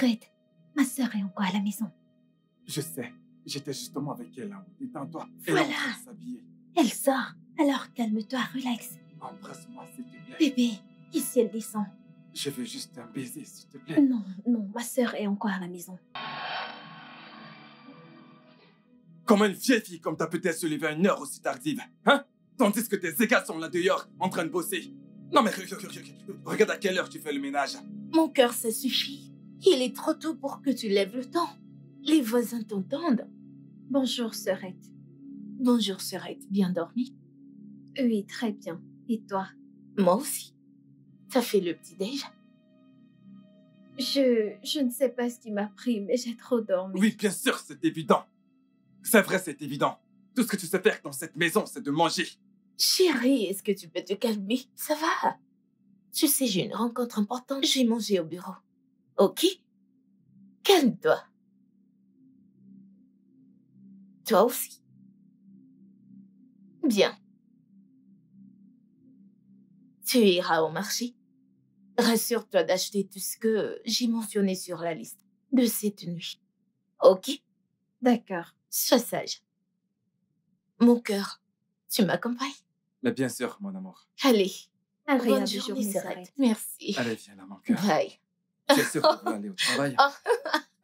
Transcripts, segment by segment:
Arrête. Ma sœur est encore à la maison. Je sais. J'étais justement avec elle là. Détends-toi. Voilà. Elle est en train de s'habiller. Elle sort. Alors calme-toi, relax. Embrasse-moi, s'il te plaît. Bébé, ici elle descend. Je veux juste un baiser, s'il te plaît. Non, non, ma sœur est encore à la maison. Comment une vieille fille comme t'as peut-être se lever à une heure aussi tardive, hein? Tandis que tes égales sont là dehors, en train de bosser. Non mais regarde à quelle heure tu fais le ménage. Mon cœur, ça suffit. Il est trop tôt pour que tu lèves le temps. Les voisins t'entendent. Bonjour, sœurette. Bonjour, sœurette. Bien dormi? Oui, très bien. Et toi? Moi aussi. T'as fait le petit-déj? Je ne sais pas ce qui m'a pris, mais j'ai trop dormi. Oui, bien sûr, c'est évident. C'est vrai, c'est évident. Tout ce que tu sais faire dans cette maison, c'est de manger. Chérie, est-ce que tu peux te calmer? Ça va? Tu sais, j'ai une rencontre importante. J'ai mangé au bureau. Ok? Calme-toi. Toi aussi. Bien. Tu iras au marché. Rassure-toi d'acheter tout ce que j'ai mentionné sur la liste de cette nuit. Ok? D'accord. Sois sage. Mon cœur, tu m'accompagnes? Mais bien sûr, mon amour. Allez. Agréable Bonne journée, journée, Sarette. Merci. Allez, viens là, mon cœur. Bye. Tu es sûr que tu veux aller au travail?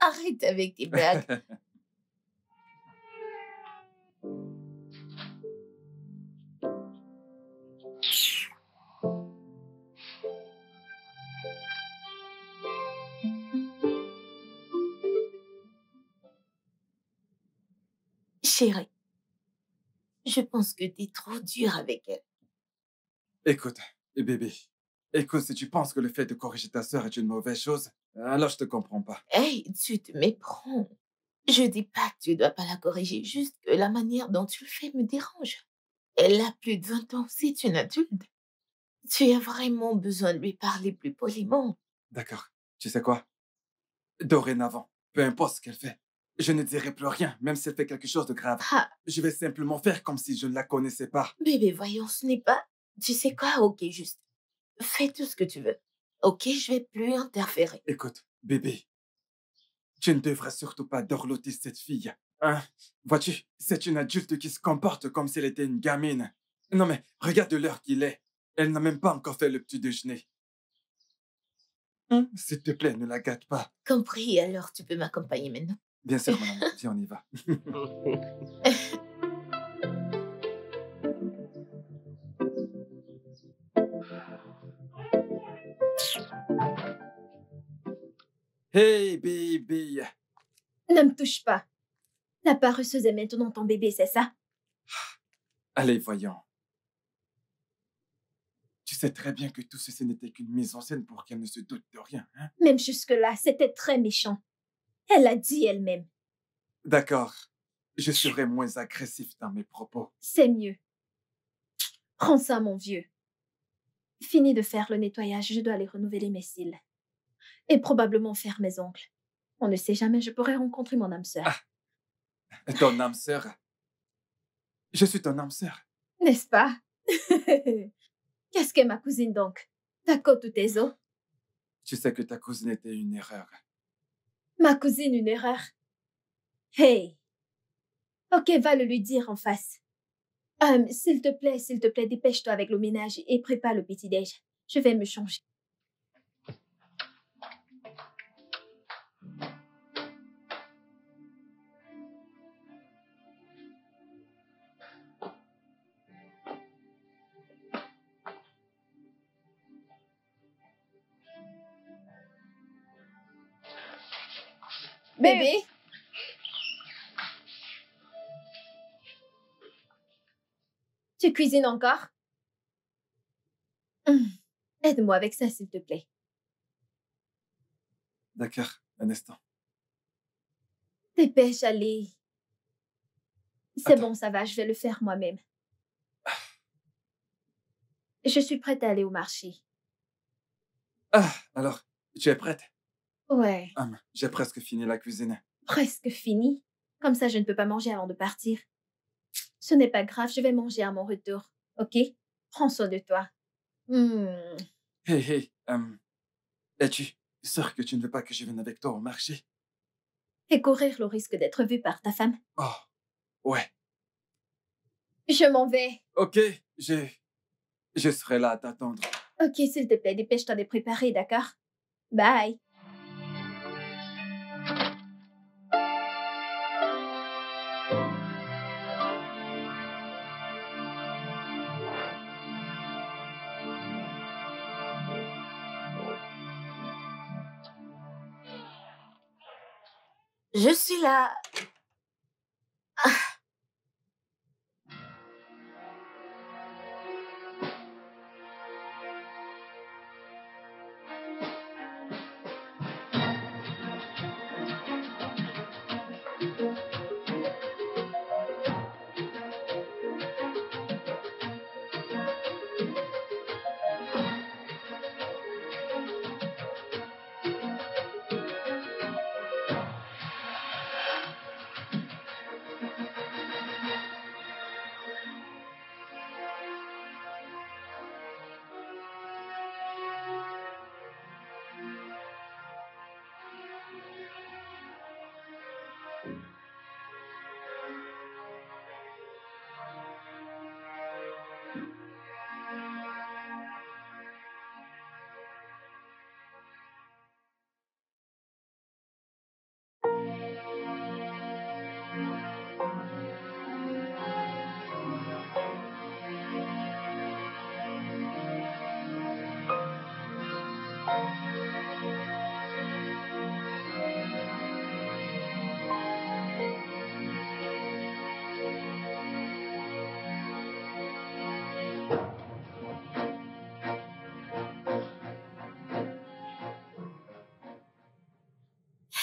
Arrête avec tes blagues. Chérie, je pense que t'es trop dur avec elle. Écoute, bébé. Écoute, si tu penses que le fait de corriger ta sœur est une mauvaise chose, alors je te comprends pas. Hey, tu te méprends. Je dis pas que tu dois pas la corriger, juste que la manière dont tu le fais me dérange. Elle a plus de 20 ans, c'est une adulte. Tu as vraiment besoin de lui parler plus poliment. D'accord. Tu sais quoi? Dorénavant, peu importe ce qu'elle fait, je ne dirai plus rien, même si elle fait quelque chose de grave. Ah, Je vais simplement faire comme si je ne la connaissais pas. bébé, voyons, ce n'est pas... Tu sais quoi? Ok, juste. Fais tout ce que tu veux. Ok, je vais plus interférer. Écoute, bébé, tu ne devrais surtout pas dorloter cette fille. Hein? Vois-tu, c'est une adulte qui se comporte comme si elle était une gamine. Non mais, regarde l'heure qu'il est. Elle n'a même pas encore fait le petit déjeuner. S'il te plaît, ne la gâte pas. Compris, alors tu peux m'accompagner maintenant. Bien sûr, mon amour, viens, on y va. Hey, bébé. Ne me touche pas. La paresseuse est maintenant ton bébé, c'est ça? Allez, voyons. Tu sais très bien que tout ceci n'était qu'une mise en scène pour qu'elle ne se doute de rien, hein? Même jusque-là, c'était très méchant. Elle l'a dit elle-même. D'accord. Je serai moins agressif dans mes propos. C'est mieux. Prends ça, mon vieux. Fini de faire le nettoyage, je dois aller renouveler mes cils. Et probablement faire mes ongles. On ne sait jamais, je pourrais rencontrer mon âme sœur. Ton âme sœur? Je suis ton âme sœur. N'est-ce pas? Qu'est-ce qu'est ma cousine donc? Ta côte ou tes os? Tu sais que ta cousine était une erreur. Ma cousine, une erreur? Hey! Ok, va le lui dire en face. S'il te plaît, dépêche-toi avec le ménage et prépare le petit-déj. Je vais me changer. Bébé? Tu cuisines encore? Aide-moi avec ça, s'il te plaît. D'accord, un instant. Dépêche, allez. C'est Attends. bon, ça va, je vais le faire moi-même. Je suis prête à aller au marché. Ah, alors, tu es prête? Ouais, J'ai presque fini la cuisine. presque fini. Comme ça, je ne peux pas manger avant de partir. Ce n'est pas grave, je vais manger à mon retour. Ok? Prends soin de toi. Hey, hey, es-tu Sûr que tu ne veux pas que je vienne avec toi au marché? Et courir le risque d'être vu par ta femme. Oh, ouais. Je m'en vais. Ok, je serai là à t'attendre. Ok, s'il te plaît, dépêche-toi de préparer, d'accord? Bye. Je suis là.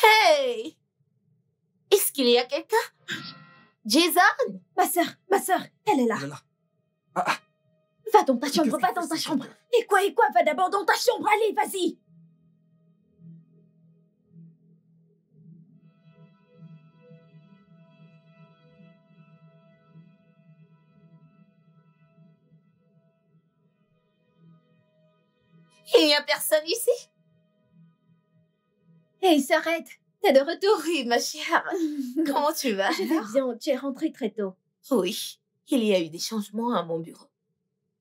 Hey! Est-ce qu'il y a quelqu'un? Jason? Ma sœur, elle est là. Elle est là. Ah, ah, Va dans ta qu'est-ce chambre, que va c'est dans que ta cette chambre. odeur? Et quoi, va d'abord dans ta chambre, allez, vas-y. Il n'y a personne ici? Hey, s'arrête, t'es de retour. Oui, ma chère. Comment tu vas? Je vais bien, tu es rentrée très tôt. Oui, il y a eu des changements à mon bureau.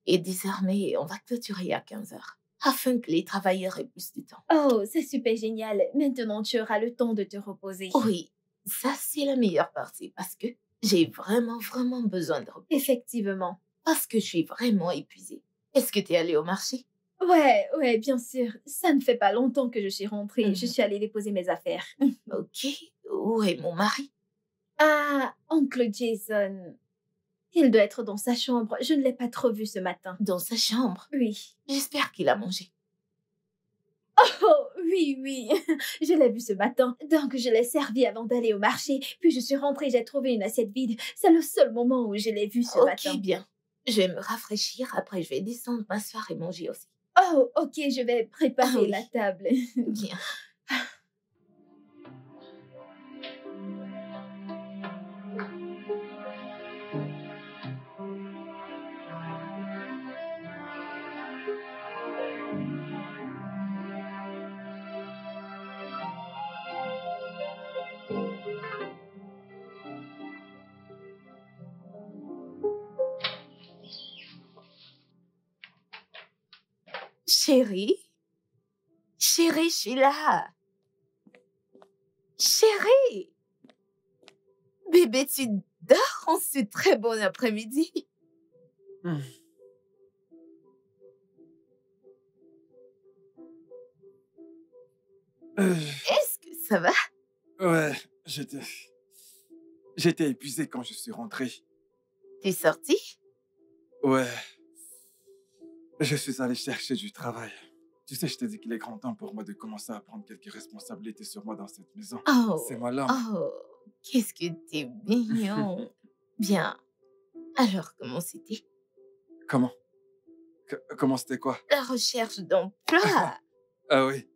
Et désormais, on va clôturer à 15 heures, afin que les travailleurs aient plus de temps. Oh, c'est super génial. Maintenant, tu auras le temps de te reposer. Oui, ça c'est la meilleure partie, parce que j'ai vraiment besoin de repos. Effectivement. Parce que je suis vraiment épuisée. Est-ce que tu es allée au marché? Ouais, bien sûr. Ça ne fait pas longtemps que je suis rentrée. Je Mhm. suis allée déposer mes affaires. Ok. Où est mon mari? Ah, oncle Jason. Il doit être dans sa chambre. Je ne l'ai pas trop vu ce matin. Dans sa chambre. Oui. J'espère qu'il a mangé. Oh, oui. Je l'ai vu ce matin. Donc, je l'ai servi avant d'aller au marché. Puis, je suis rentrée, j'ai trouvé une assiette vide. C'est le seul moment où je l'ai vu ce matin. Ok, bien. Je vais me rafraîchir, après je vais descendre m'asseoir et manger aussi. Oh, ok, je vais préparer Ah oui. la table. Bien. Chérie? Chérie, je suis là. Chérie! Bébé, tu dors en ce très bon après-midi. Hmm. Est-ce que ça va? Ouais, j'étais épuisé quand je suis rentré. T'es sorti? Ouais, je suis allé chercher du travail. Tu sais, je t'ai dit qu'il est grand temps pour moi de commencer à prendre quelques responsabilités sur moi dans cette maison. Oh, C'est moi l'homme. oh, qu'est-ce que t'es mignon. Bien. Alors, comment c'était? Comment? Comment c'était quoi? La recherche d'emploi. Ah oui,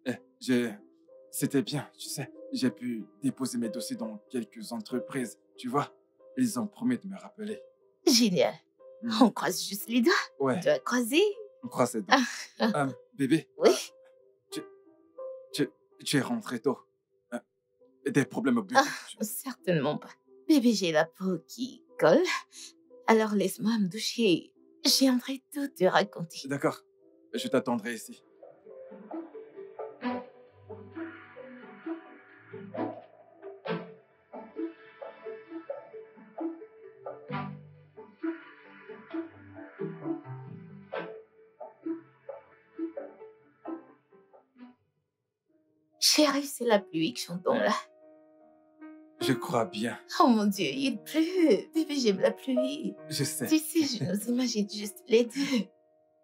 c'était bien, tu sais. J'ai pu déposer mes dossiers dans quelques entreprises, tu vois. Ils ont promis de me rappeler. Génial. Hmm. On croise juste les doigts. Ouais, Doigts croisés. on croise les doigts. Bébé, Oui. tu Tu es rentré tôt. Euh, Des problèmes au bureau. Certainement pas. Bébé, j'ai la peau qui colle. Alors laisse-moi me doucher. J'aimerais tout te raconter. D'accord. Je t'attendrai ici. Chérie, c'est la pluie que j'entends là. Je crois bien. Oh mon Dieu, il pleut. Bébé, j'aime la pluie. Je sais. Tu sais, je nous imagine juste les deux.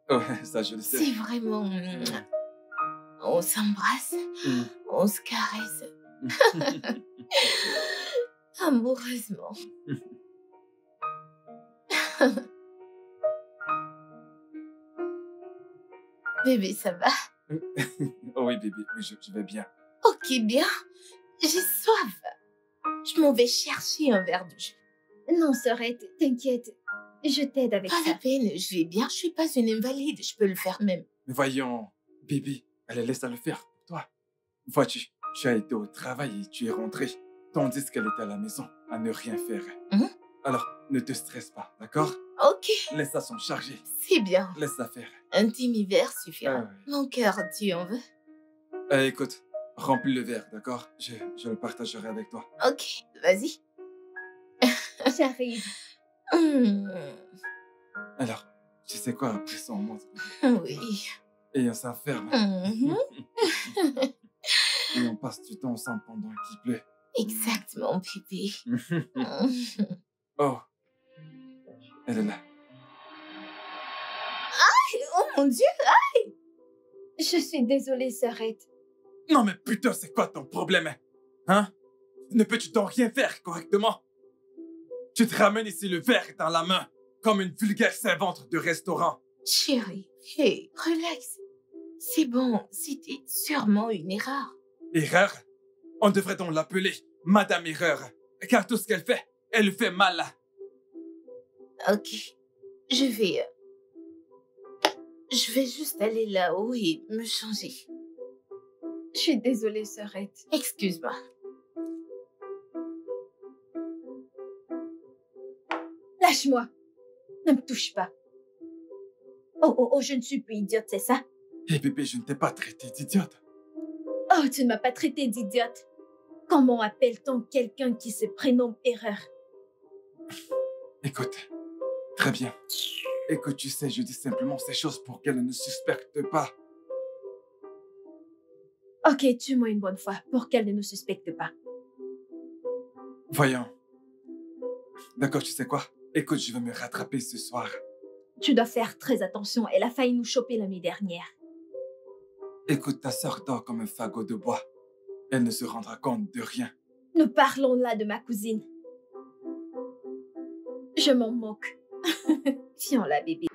Ouais, ça, je le sais. C'est vraiment... On s'embrasse, Mm. on se caresse. Amoureusement. Bébé, ça va? Oh oui, bébé, oui, je vais bien. Ok, bien. J'ai soif. Je m'en vais chercher un verre de jus. Non, sœurette, t'inquiète. Je t'aide avec Pas la ça. peine, je vais bien. Je suis pas une invalide. Je peux le faire même. Mais voyons, bébé, allez, laisse-la le faire pour toi. Vois-tu, tu as été au travail et tu es rentré, tandis qu'elle était à la maison à ne rien faire. Mhm. Alors, ne te stresse pas, d'accord? Ok, Laisse-la s'en charger. c'est bien. Laisse-la faire. Un demi-verre suffira. Ah ouais. Mon cœur, tu en veux? Écoute, remplis le verre, d'accord? Je le partagerai avec toi. Ok, vas-y. J'arrive. Hmm, Alors, tu sais quoi, après ça, on monte. oui. Et on s'enferme. Mhm. Et on passe du temps ensemble pendant qu'il pleut. Exactement, bébé. Mhm. Oh, elle est là. Oh mon Dieu! Je suis désolée, sœurette. Non mais putain, c'est quoi ton problème? Hein? Ne peux-tu donc rien faire correctement? Tu te ramènes ici le verre dans la main, comme une vulgaire servante de restaurant. Chérie, hey, relax. C'est bon, c'était sûrement une erreur. Erreur? On devrait donc l'appeler Madame Erreur, car tout ce qu'elle fait, elle le fait mal. Ok, je vais... Je vais juste aller là-haut et me changer. Je suis désolée, sœurette. Excuse-moi. Lâche-moi. Ne me touche pas. Oh, je ne suis plus idiote, c'est ça? Eh bébé, je ne t'ai pas traité d'idiote. Oh, tu ne m'as pas traité d'idiote. Comment appelle-t-on quelqu'un qui se prénomme Erreur? Écoute, très bien. Écoute, tu sais, je dis simplement ces choses pour qu'elle ne suspecte pas. Ok, tue-moi une bonne fois pour qu'elle ne nous suspecte pas. Voyons. D'accord, tu sais quoi? Écoute, je vais me rattraper ce soir. Tu dois faire très attention. Elle a failli nous choper la nuit dernière. Écoute, ta sœur dort comme un fagot de bois. Elle ne se rendra compte de rien. Nous parlons là de ma cousine. Je m'en moque. Tiens là, bébé.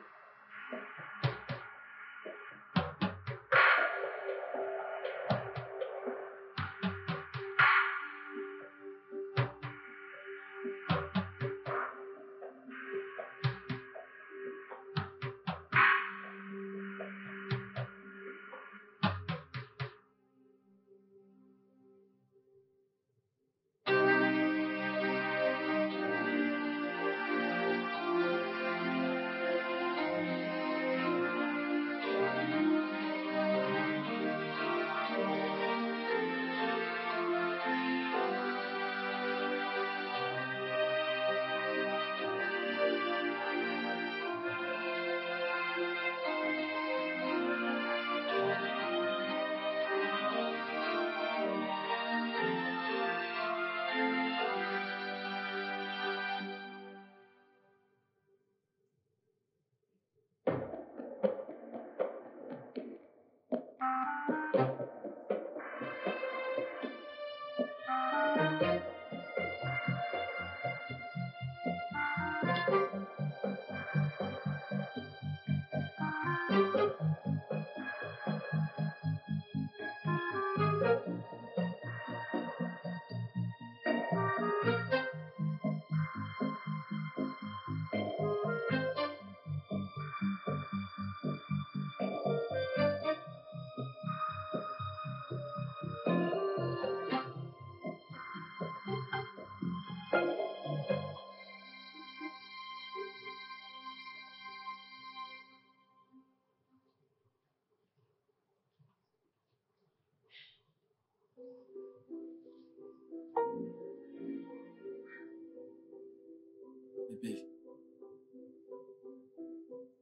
bébé,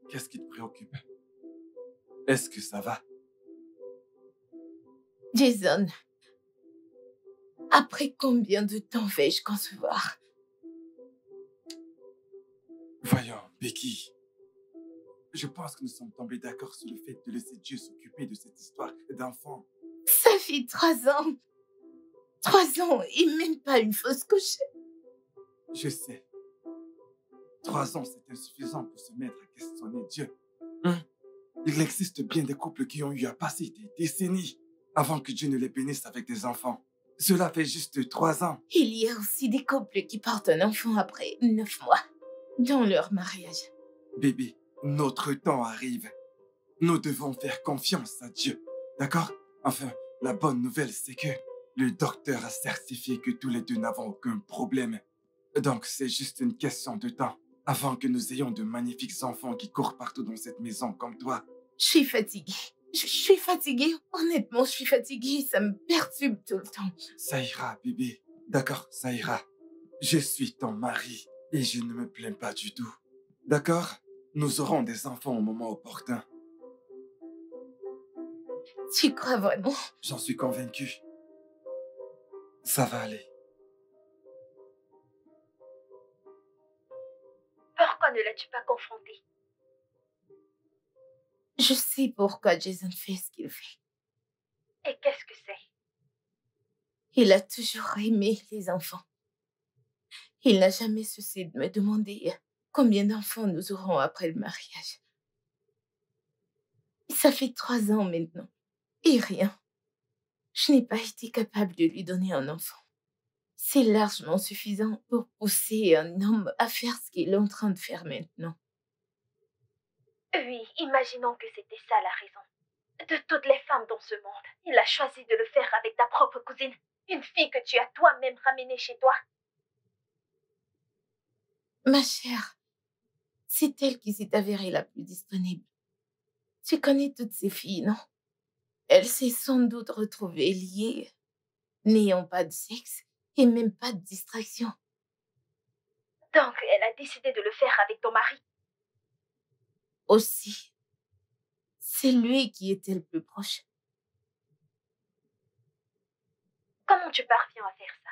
qu'est-ce qui te préoccupe? Est-ce que ça va? Jason, après combien de temps vais-je concevoir? Voyons, Becky, je pense que nous sommes tombés d'accord sur le fait de laisser Dieu s'occuper de cette histoire d'enfant. Ça fait 3 ans. 3 ans et même pas une fausse couche. Je sais. 3 ans, c'est insuffisant pour se mettre à questionner Dieu. Hein? Il existe bien des couples qui ont eu à passer des décennies avant que Dieu ne les bénisse avec des enfants. Cela fait juste 3 ans. Il y a aussi des couples qui portent un enfant après 9 mois dans leur mariage. Bébé, notre temps arrive. Nous devons faire confiance à Dieu. D'accord? Enfin, la bonne nouvelle, c'est que le docteur a certifié que tous les deux n'avons aucun problème. Donc, c'est juste une question de temps avant que nous ayons de magnifiques enfants qui courent partout dans cette maison comme toi. Je suis fatiguée. Je suis fatiguée. Honnêtement, je suis fatiguée. Ça me perturbe tout le temps. Ça ira, bébé. D'accord, ça ira. Je suis ton mari et je ne me plains pas du tout. D'accord? Nous aurons des enfants au moment opportun. Tu crois vraiment? J'en suis convaincu. Ça va aller. Pourquoi ne l'as-tu pas confronté? Je sais pourquoi Jason fait ce qu'il fait. Et qu'est-ce que c'est? Il a toujours aimé les enfants. Il n'a jamais cessé de me demander combien d'enfants nous aurons après le mariage. Ça fait 3 ans maintenant. Et rien. Je n'ai pas été capable de lui donner un enfant. C'est largement suffisant pour pousser un homme à faire ce qu'il est en train de faire maintenant. Oui, imaginons que c'était ça la raison. De toutes les femmes dans ce monde, il a choisi de le faire avec ta propre cousine, une fille que tu as toi-même ramenée chez toi. Ma chère, c'est elle qui s'est avérée la plus disponible. Tu connais toutes ces filles, non? Elle s'est sans doute retrouvée liée, n'ayant pas de sexe et même pas de distraction. Donc, elle a décidé de le faire avec ton mari. Aussi, c'est lui qui était le plus proche. Comment tu parviens à faire ça?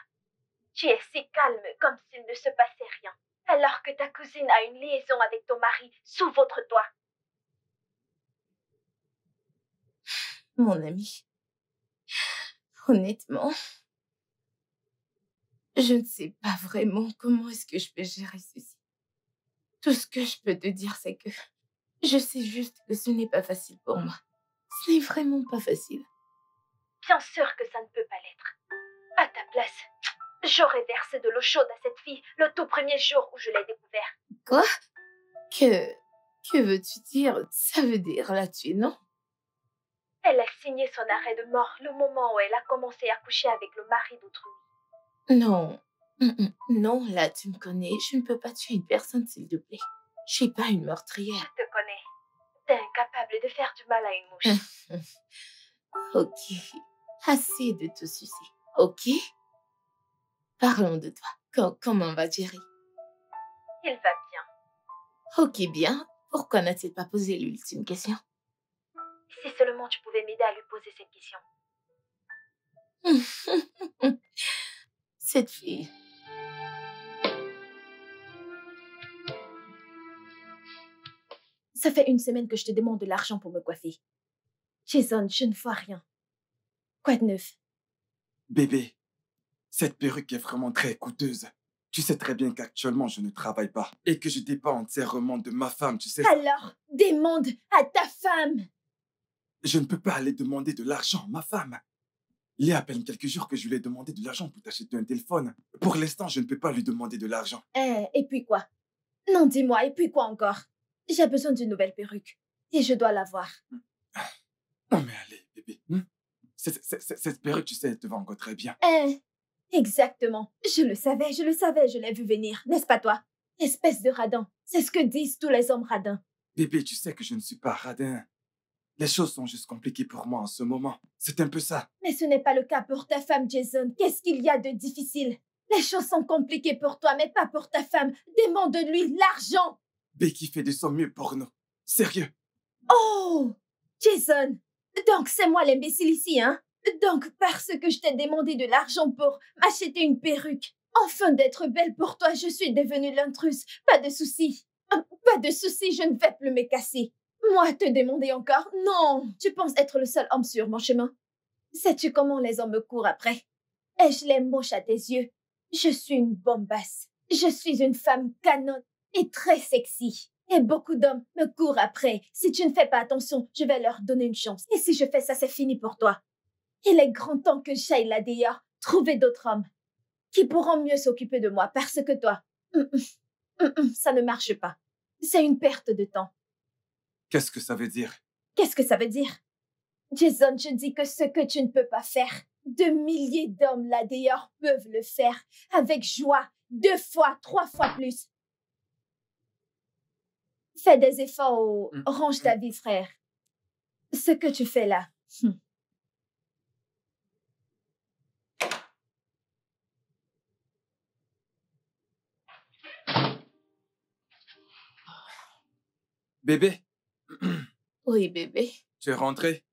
Tu es si calme, comme s'il ne se passait rien, alors que ta cousine a une liaison avec ton mari sous votre toit. Mon ami, honnêtement, je ne sais pas vraiment comment est-ce que je peux gérer ceci. Tout ce que je peux te dire, c'est que je sais juste que ce n'est pas facile pour moi. Ce n'est vraiment pas facile. Bien sûr que ça ne peut pas l'être. À ta place, j'aurais versé de l'eau chaude à cette fille le tout premier jour où je l'ai découvert. Quoi? Que veux-tu dire? Ça veut dire la tuer, non? Elle a signé son arrêt de mort le moment où elle a commencé à coucher avec le mari d'autrui. Non. Non, là, tu me connais. Je ne peux pas tuer une personne, s'il te plaît. Je suis pas une meurtrière. Je te connais. T'es incapable de faire du mal à une mouche. Ok. Assez de te sucer. Ok? Parlons de toi. Comment va Jerry? Il va bien. Ok, bien. Pourquoi n'a-t-il pas posé l'ultime question? Si seulement tu pouvais m'aider à lui poser cette question. Cette fille. Ça fait 1 semaine que je te demande de l'argent pour me coiffer. Jason, je ne vois rien. Quoi de neuf? Bébé, cette perruque est vraiment très coûteuse. Tu sais très bien qu'actuellement, je ne travaille pas et que je dépends entièrement de ma femme, tu sais. Alors, demande à ta femme. Je ne peux pas aller demander de l'argent à ma femme. Il y a à peine quelques jours que je lui ai demandé de l'argent pour t'acheter un téléphone. Pour l'instant, je ne peux pas lui demander de l'argent. Et puis quoi? Non, dis-moi, et puis quoi encore? J'ai besoin d'une nouvelle perruque. Et je dois l'avoir. Non mais allez, bébé. Cette perruque, tu sais, elle te va encore très bien. Exactement. Je le savais, je l'ai vu venir, n'est-ce pas toi? Espèce de radin. C'est ce que disent tous les hommes radins. Bébé, tu sais que je ne suis pas radin. Les choses sont juste compliquées pour moi en ce moment. C'est un peu ça. Mais ce n'est pas le cas pour ta femme, Jason. Qu'est-ce qu'il y a de difficile? Les choses sont compliquées pour toi, mais pas pour ta femme. Demande-lui l'argent. Becky fait de son mieux pour nous. Sérieux. Oh, Jason, donc c'est moi l'imbécile ici, hein? Donc parce que je t'ai demandé de l'argent pour m'acheter une perruque, enfin d'être belle pour toi, je suis devenue l'intruse. Pas de souci. Pas de souci, je ne vais plus me casser. Moi, te demander encore? Non, tu penses être le seul homme sur mon chemin? Sais-tu comment les hommes me courent après? Ai-je les moches à tes yeux? Je suis une bombasse. Je suis une femme canon et très sexy. Et beaucoup d'hommes me courent après. Si tu ne fais pas attention, je vais leur donner une chance. Et si je fais ça, c'est fini pour toi. Il est grand temps que j'aille là d'ailleurs trouver d'autres hommes qui pourront mieux s'occuper de moi parce que toi, ça ne marche pas. C'est une perte de temps. Qu'est-ce que ça veut dire? Qu'est-ce que ça veut dire? Jason, je dis que ce que tu ne peux pas faire, de milliers d'hommes là d'ailleurs peuvent le faire avec joie, 2 fois, 3 fois plus. Fais des efforts ou range ta vie, frère. Ce que tu fais là. Bébé, Oui, bébé. tu es rentré?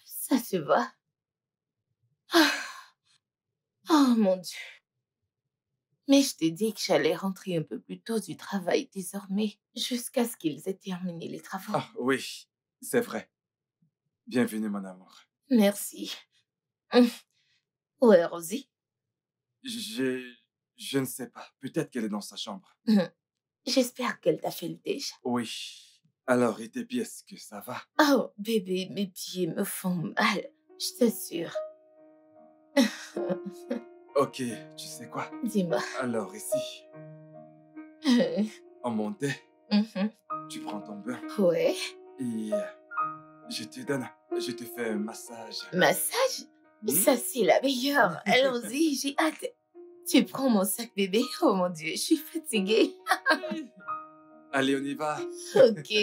Ça se va. Ah. Oh mon Dieu. Mais je t'ai dit que j'allais rentrer un peu plus tôt du travail désormais, jusqu'à ce qu'ils aient terminé les travaux. Ah oui, c'est vrai. Bienvenue, mon amour. Merci. Où est Rosie? Je ne sais pas. Peut-être qu'elle est dans sa chambre. J'espère qu'elle t'a fait le déj. Oui. Alors, et tes pieds, est-ce que ça va? Oh, bébé, mes pieds me font mal, je t'assure. Ok, tu sais quoi? Dis-moi. Alors, ici, en montait, tu prends ton bain Ouais. et je te fais un massage. Massage? Ça, c'est la meilleure. Allons-y, j'ai hâte. Tu prends mon sac, bébé? Oh mon Dieu, je suis fatiguée. Allez, on y va. Ok.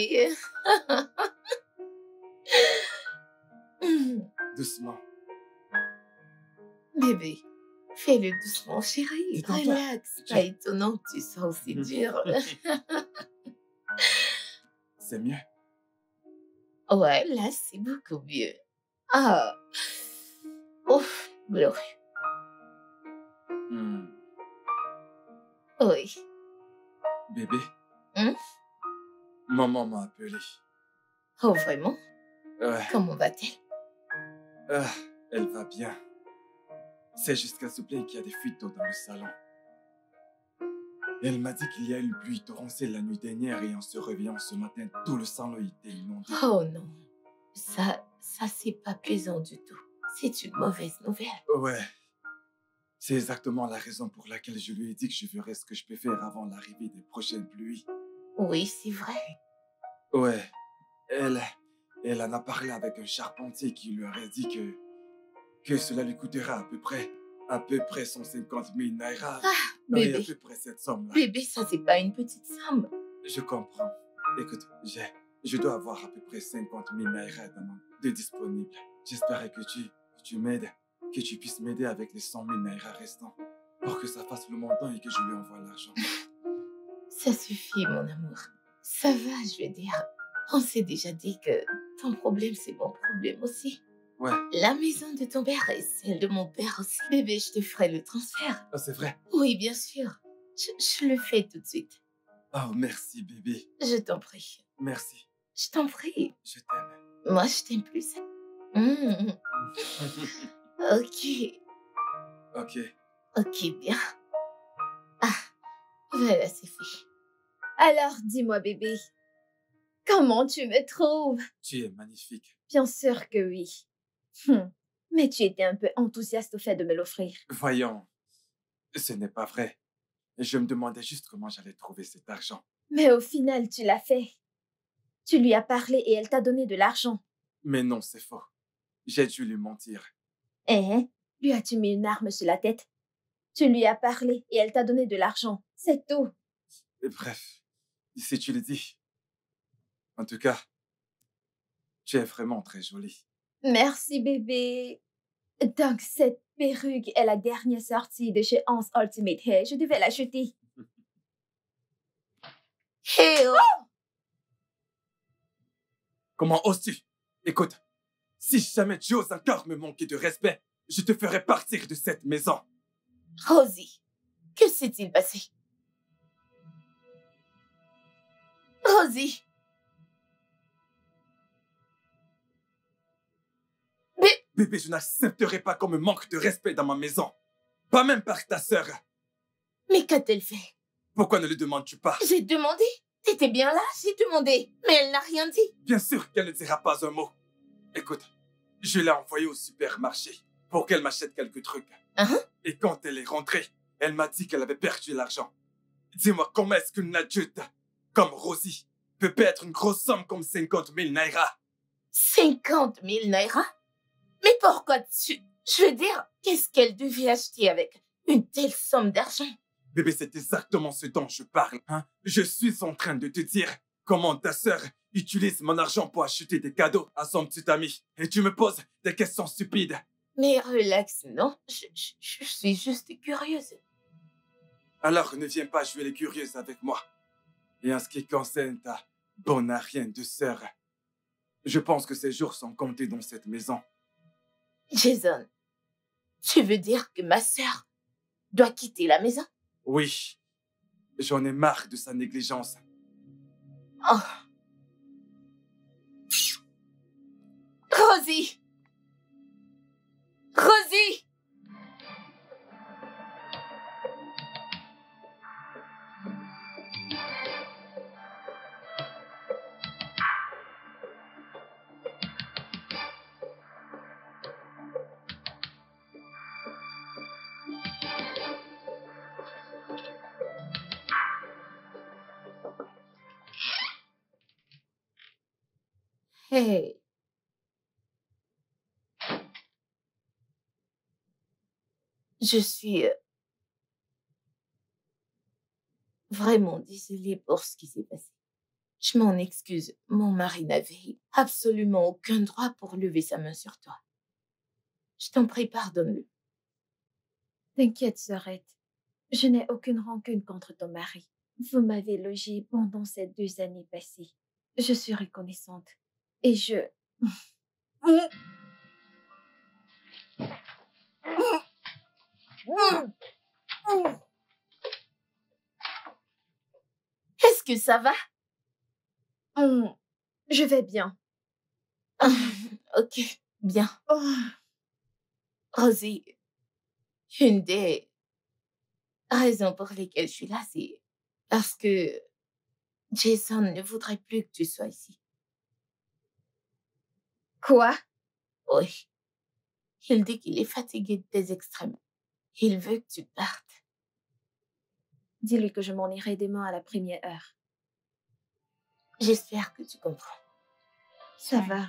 Doucement. Bébé, fais-le doucement, chérie. Détends-toi. Relax. Pas étonnant que tu sois aussi dur. C'est mieux. Ouais, là, c'est beaucoup mieux. Ah. Ouf, glorieux. Oui. Bébé, maman m'a appelé. Oh, vraiment? Ouais. Comment va-t-elle? Elle va bien. C'est juste qu'elle se plaint qu'il y a des fuites d'eau dans le salon. Elle m'a dit qu'il y a eu une pluie torrentielle la nuit dernière et en se réveillant ce matin, tout le salon était inondé. Oh non. Ça c'est pas plaisant du tout. C'est une mauvaise nouvelle. Ouais. C'est exactement la raison pour laquelle je lui ai dit que je ferais ce que je peux faire avant l'arrivée des prochaines pluies. Oui, c'est vrai. Ouais. Elle en a parlé avec un charpentier qui lui aurait dit que cela lui coûtera à peu près 150 000 naira. Ah, bébé. Oui, à peu près cette somme-là. Bébé, ça c'est pas une petite somme. Je comprends. Écoute, je dois avoir à peu près 50 000 naira de disponibles. J'espérais que tu m'aides, que tu puisses m'aider avec les 100 000 naira restants pour que ça fasse le montant et que je lui envoie l'argent. Ça suffit, mon amour. Ça va, je veux dire. On s'est déjà dit que ton problème, c'est mon problème aussi. Ouais. La maison de ton père et celle de mon père aussi. Bébé, je te ferai le transfert. Ah, c'est vrai? Oui, bien sûr. Je le fais tout de suite. Oh, merci, bébé. Je t'en prie. Merci. Je t'en prie. Je t'aime. Moi, je t'aime plus. Ok. Ok. Ok, bien. Ah, voilà, c'est fait. Alors, dis-moi, bébé, comment tu me trouves? Tu es magnifique. Bien sûr que oui. Mais tu étais un peu enthousiaste au fait de me l'offrir. Voyons, ce n'est pas vrai. Je me demandais juste comment j'allais trouver cet argent. Mais au final, tu l'as fait. Tu lui as parlé et elle t'a donné de l'argent. Mais non, c'est faux. J'ai dû lui mentir. Lui as-tu mis une arme sur la tête? Tu lui as parlé et elle t'a donné de l'argent. C'est tout. Bref, si tu le dis. En tout cas, tu es vraiment très jolie. Merci, bébé. Donc, cette perruque est la dernière sortie de chez Hans Ultimate Hair. Je devais l'acheter. Hé oh! Comment oses-tu? Écoute, si jamais tu oses encore me manquer de respect, je te ferai partir de cette maison. Rosie, que s'est-il passé? Rosie! Bébé, je n'accepterai pas qu'on me manque de respect dans ma maison. Pas même par ta sœur. Mais qu'a-t-elle fait? Pourquoi ne le demandes-tu pas? J'ai demandé. T'étais bien là, j'ai demandé. Mais elle n'a rien dit. Bien sûr qu'elle ne dira pas un mot. Écoute, je l'ai envoyée au supermarché pour qu'elle m'achète quelques trucs. Et quand elle est rentrée, elle m'a dit qu'elle avait perdu l'argent. Dis-moi, comment est-ce qu'une adulte comme Rosie peut perdre une grosse somme comme 50 000 naira? 50 000 naira? Mais pourquoi tu... Je veux dire, qu'est-ce qu'elle devait acheter avec une telle somme d'argent? Bébé, c'est exactement ce dont je parle. Hein? Je suis en train de te dire comment ta sœur utilise mon argent pour acheter des cadeaux à son petit ami. Et tu me poses des questions stupides. Mais relax, non? Je suis juste curieuse. Alors ne viens pas jouer les curieuses avec moi. Et en ce qui concerne ta bonarienne de sœur, je pense que ses jours sont comptés dans cette maison. Jason, tu veux dire que ma sœur doit quitter la maison? Oui, j'en ai marre de sa négligence. Oh. Rosie! Rosie! Hey. Je suis vraiment désolée pour ce qui s'est passé. Je m'en excuse. Mon mari n'avait absolument aucun droit pour lever sa main sur toi. Je t'en prie, pardonne-le. T'inquiète, sœurette. Je n'ai aucune rancune contre ton mari. Vous m'avez logé pendant ces 2 années passées. Je suis reconnaissante. Et je... Est-ce que ça va? Je vais bien. Ok, bien. Oh. Rosie, une des raisons pour lesquelles je suis là, c'est parce que Jason ne voudrait plus que tu sois ici. Quoi? Oui. Il dit qu'il est fatigué de tes extrêmes. Il veut que tu partes. Dis-lui que je m'en irai demain à la première heure. J'espère que tu comprends. Ça va.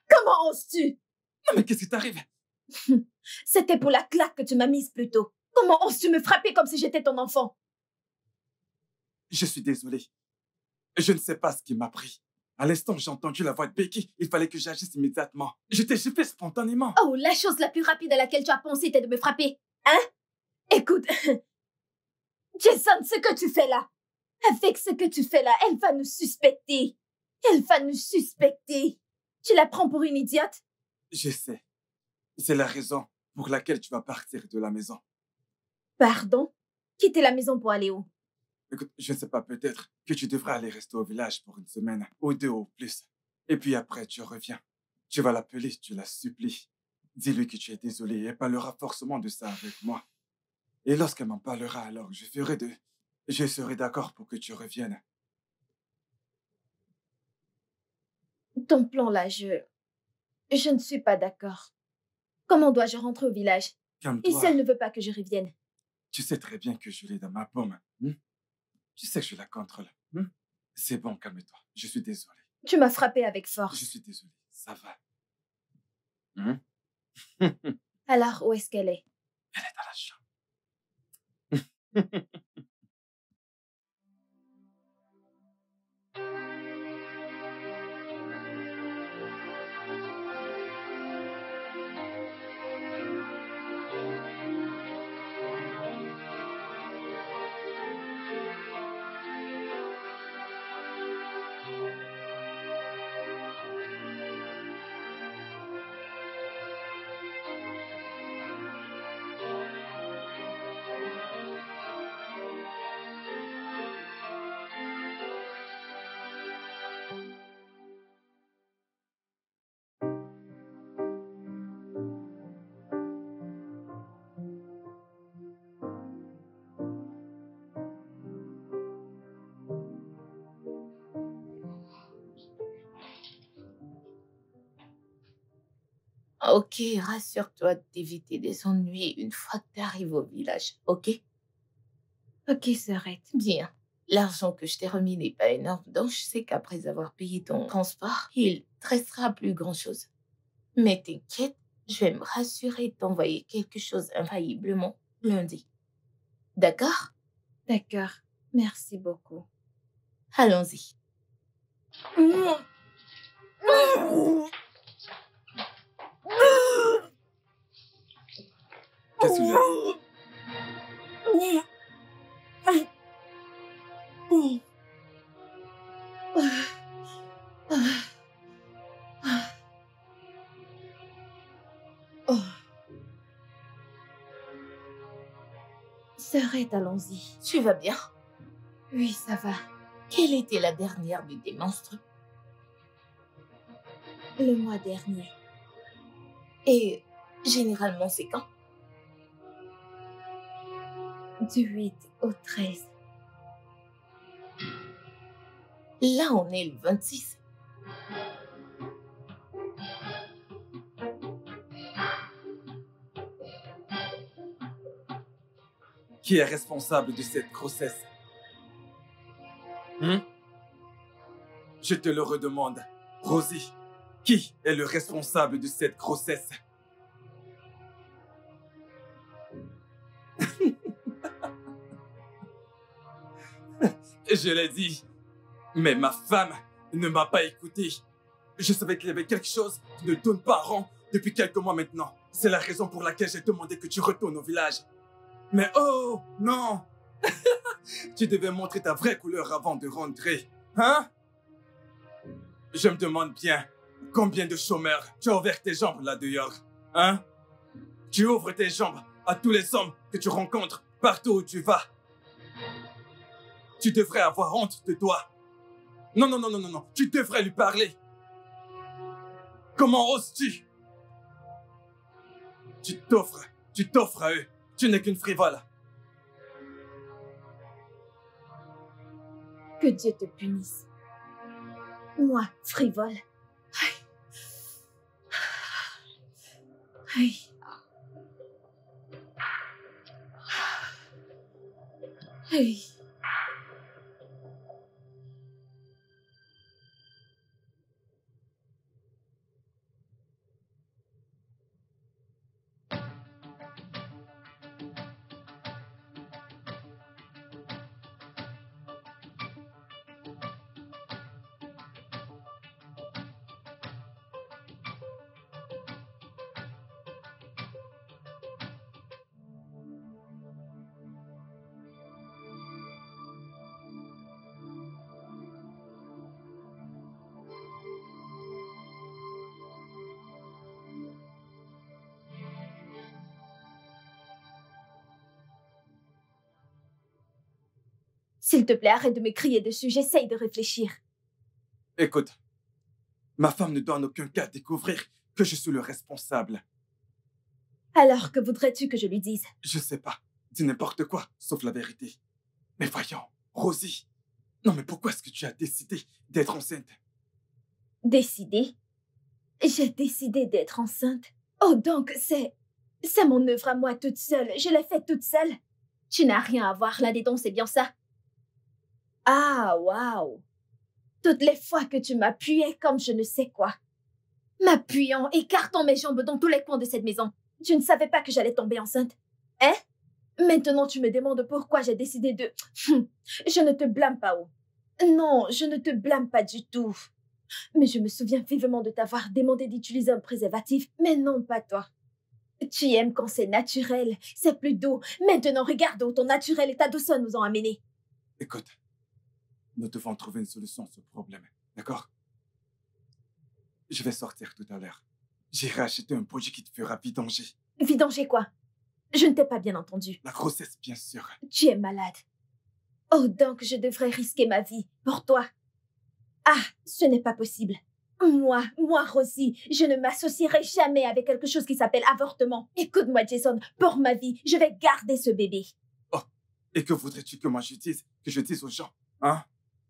Comment oses-tu? Non mais qu'est-ce qui t'arrive? C'était pour la claque que tu m'as mise plus tôt. Comment oses-tu me frapper comme si j'étais ton enfant? Je suis désolé. Je ne sais pas ce qui m'a pris. À l'instant où j'ai entendu la voix de Becky, il fallait que j'agisse immédiatement. Je t'ai chauffé spontanément. Oh, la chose la plus rapide à laquelle tu as pensé était de me frapper. Hein? Écoute, Jason, ce que tu fais là, Avec ce que tu fais là, elle va nous suspecter. Elle va nous suspecter. Tu la prends pour une idiote? Je sais. C'est la raison pour laquelle tu vas partir de la maison. Pardon? Quitter la maison pour aller où? Écoute, je ne sais pas, peut-être que tu devrais aller rester au village pour une semaine, ou 2 au plus. Et puis après, tu reviens. Tu vas l'appeler, tu la supplies. Dis-lui que tu es désolé et elle parlera forcément de ça avec moi. Et lorsqu'elle m'en parlera, alors je serai d'accord pour que tu reviennes. Ton plan là, je ne suis pas d'accord. Comment dois-je rentrer au village? Et si Calme-toi. elle ne veut pas que je revienne? Tu sais très bien que je l'ai dans ma paume. Tu sais que je la contrôle. C'est bon, calme-toi. Je suis désolé. Tu m'as frappé avec Je force. suis désolé. Ça va. Elle Alors, où est-ce qu'elle est? est dans la chambre. Ok, rassure-toi d'éviter des ennuis une fois que tu arrives au village, ok? Ok, s'arrête. Bien. L'argent que je t'ai remis n'est pas énorme, donc je sais qu'après avoir payé ton transport, il te restera plus grand-chose. Mais t'inquiète, je vais me rassurer de t'envoyer quelque chose infailliblement lundi. D'accord? D'accord. Merci beaucoup. Allons-y. Qu'est-ce qu'il y a? Oh. S'arrête, allons-y. Tu vas bien? Oui, ça va. Quelle était la dernière de tes monstres? Le mois dernier. Et généralement, c'est quand? Du 8 au 13. Là, on est le 26. Qui est responsable de cette grossesse? Je te le redemande. Rosie, qui est le responsable de cette grossesse? Je l'ai dit, mais ma femme ne m'a pas écouté. Je savais qu'il y avait quelque chose qui ne tourne pas rond depuis quelques mois maintenant. C'est la raison pour laquelle j'ai demandé que tu retournes au village. Mais oh, non! Tu devais montrer ta vraie couleur avant de rentrer. Hein? Je me demande bien, combien de chômeurs tu as ouvert tes jambes là dehors? Hein? Tu ouvres tes jambes à tous les hommes que tu rencontres partout où tu vas. Tu devrais avoir honte de toi. Non, non, non, non, non, non. Tu devrais lui parler. Comment oses-tu? Tu t'offres à eux. Tu n'es qu'une frivole. Que Dieu te punisse. Moi, frivole. Aïe. Aïe. S'il te plaît, arrête de me crier dessus, j'essaye de réfléchir. Écoute, ma femme ne doit en aucun cas découvrir que je suis le responsable. Alors, que voudrais-tu que je lui dise? Je sais pas. Dis n'importe quoi, sauf la vérité. Mais voyons, Rosie. Non, mais pourquoi est-ce que tu as décidé d'être enceinte? Décidé? J'ai décidé d'être enceinte. Oh, donc c'est mon œuvre à moi toute seule. Je l'ai faite toute seule. Tu n'as rien à voir là-dedans, c'est bien ça? Ah, waouh! Toutes les fois que tu m'appuyais comme je ne sais quoi. M'appuyant, écartant mes jambes dans tous les coins de cette maison. Tu ne savais pas que j'allais tomber enceinte? Hein? Maintenant, tu me demandes pourquoi j'ai décidé de... Je ne te blâme pas, oh. Non, je ne te blâme pas du tout. Mais je me souviens vivement de t'avoir demandé d'utiliser un préservatif, mais non, pas toi. Tu aimes quand c'est naturel, c'est plus doux. Maintenant, regarde où ton naturel et ta douceur nous ont amenés. Écoute, nous devons trouver une solution à ce problème, d'accord? Je vais sortir tout à l'heure. J'irai acheter un produit qui te fera vidanger. Vidanger quoi? Je ne t'ai pas bien entendu. La grossesse, bien sûr. Tu es malade. Oh, donc je devrais risquer ma vie pour toi. Ah, ce n'est pas possible. Moi, Rosie, je ne m'associerai jamais avec quelque chose qui s'appelle avortement. Écoute-moi, Jason, pour ma vie, je vais garder ce bébé. Oh, et que voudrais-tu que moi je dise? Que je dise aux gens, hein?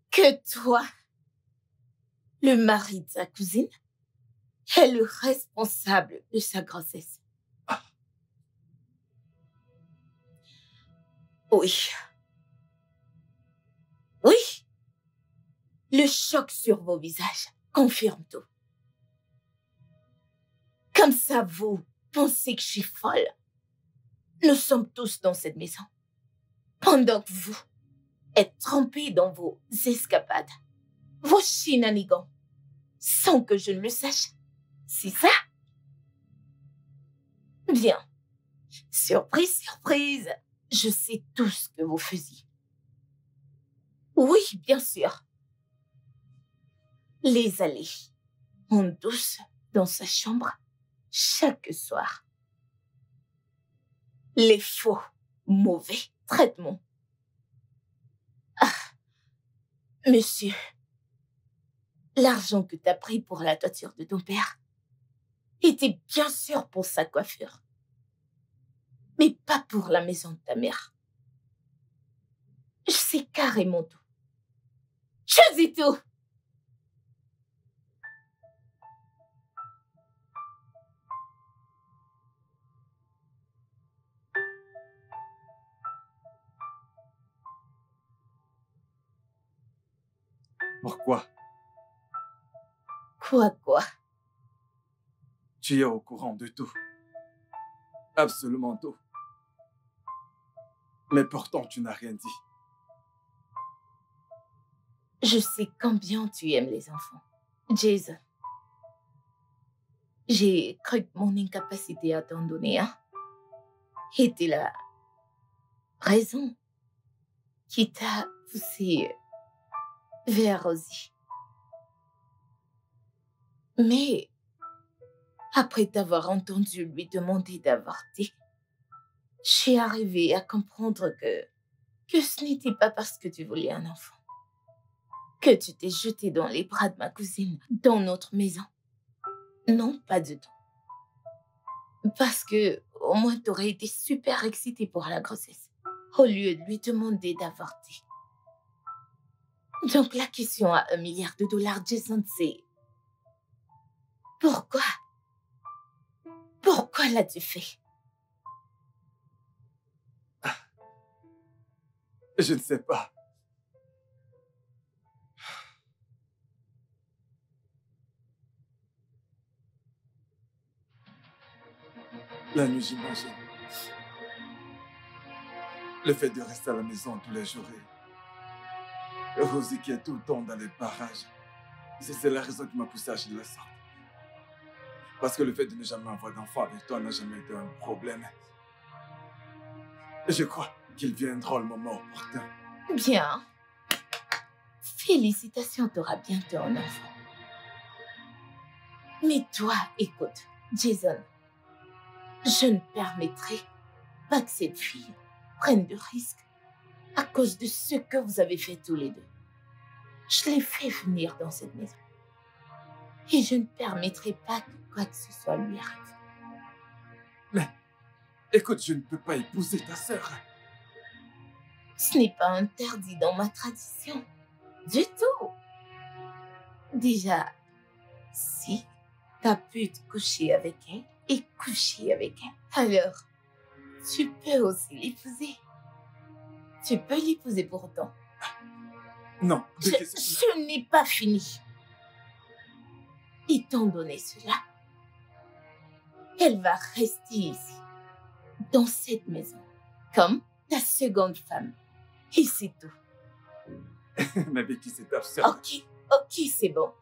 Que toi, le mari de sa cousine, est le responsable de sa grossesse. Ah. Oui. Oui. Le choc sur vos visages confirme tout. Comme ça, vous pensez que je suis folle. Nous sommes tous dans cette maison. Pendant que vous êtes trempés dans vos escapades, vos shenanigans, sans que je ne le sache. C'est ça? Bien. Surprise, surprise. Je sais tout ce que vous faisiez. Oui, bien sûr. Les allées en douce dans sa chambre chaque soir. Les faux, mauvais traitements. Ah, monsieur, l'argent que t'as pris pour la toiture de ton père était bien sûr pour sa coiffure, mais pas pour la maison de ta mère. Je sais carrément tout. Je sais tout. Pourquoi? Quoi? Tu es au courant de tout. Absolument tout. Mais pourtant, tu n'as rien dit. Je sais combien tu aimes les enfants, Jason. J'ai cru que mon incapacité à t'en donner un était la raison qui t'a poussé vers Rosie. Mais après t'avoir entendu lui demander d'avorter, j'ai arrivé à comprendre que ce n'était pas parce que tu voulais un enfant que tu t'es jeté dans les bras de ma cousine dans notre maison. Non, pas du tout. Parce que au moins t'aurais été super excitée pour la grossesse, au lieu de lui demander d'avorter. Donc la question à $1 milliard, Jason, c'est... Pourquoi? Pourquoi l'as-tu fait? Je ne sais pas. La nuit, j'imagine. Le fait de rester à la maison tous les jours et Rosie qui est tout le temps dans les parages. C'est la raison qui m'a poussé à agir de la sorte. Parce que le fait de ne jamais avoir d'enfant avec toi n'a jamais été un problème. Et je crois qu'il viendra le moment opportun. Bien. Félicitations, t'auras bientôt un enfant. Mais toi, écoute, Jason, je ne permettrai pas que cette fille prenne de risques à cause de ce que vous avez fait tous les deux. Je l'ai fait venir dans cette maison. Et je ne permettrai pas que quoi que ce soit lui arrive. Mais, écoute, je ne peux pas épouser ta sœur. Ce n'est pas interdit dans ma tradition. Du tout. Déjà, si tu as pu te coucher avec elle et coucher avec elle, alors tu peux aussi l'épouser. Tu peux l'épouser pour autant. Non, Je n'ai pas fini. Étant donné cela, elle va rester ici, dans cette maison, comme ta seconde femme. Et c'est tout. Mais Becky, c'est absurde. Ok, c'est bon.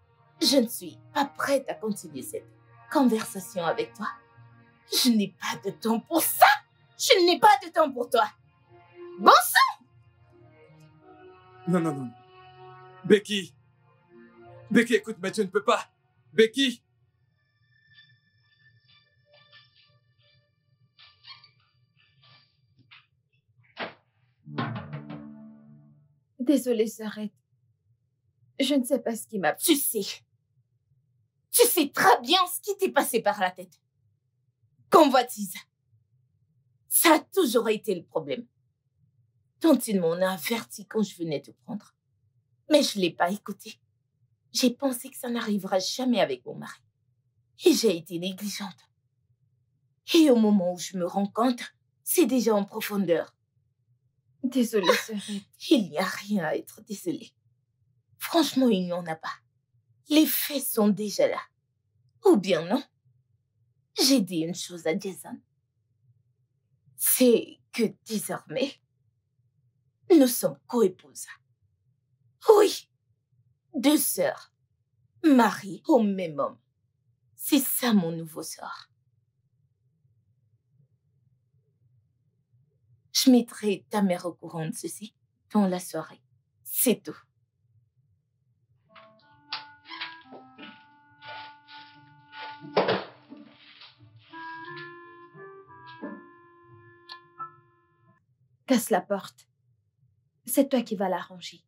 Je ne suis pas prête à continuer cette conversation avec toi. Je n'ai pas de temps pour ça. Je n'ai pas de temps pour toi. Bon sang! Non. Becky, écoute, mais tu ne peux pas. Becky! Désolée, sœurette. Je ne sais pas ce qui m'a... Tu sais très bien ce qui t'est passé par la tête. Convoitise. Ça a toujours été le problème. Tantine m'en a averti quand je venais te prendre. Mais je ne l'ai pas écouté. J'ai pensé que ça n'arrivera jamais avec mon mari. Et j'ai été négligente. Et au moment où je me rends compte, c'est déjà en profondeur. Désolée, sœurette. Il n'y a rien à être désolée. Franchement, il n'y en a pas. Les faits sont déjà là. Ou bien non. J'ai dit une chose à Jason. C'est que désormais, nous sommes coépouses. Oui, 2 sœurs, mariées au même homme. C'est ça mon nouveau sort. Je mettrai ta mère au courant de ceci dans la soirée. C'est tout. Casse la porte. C'est toi qui vas l'arranger.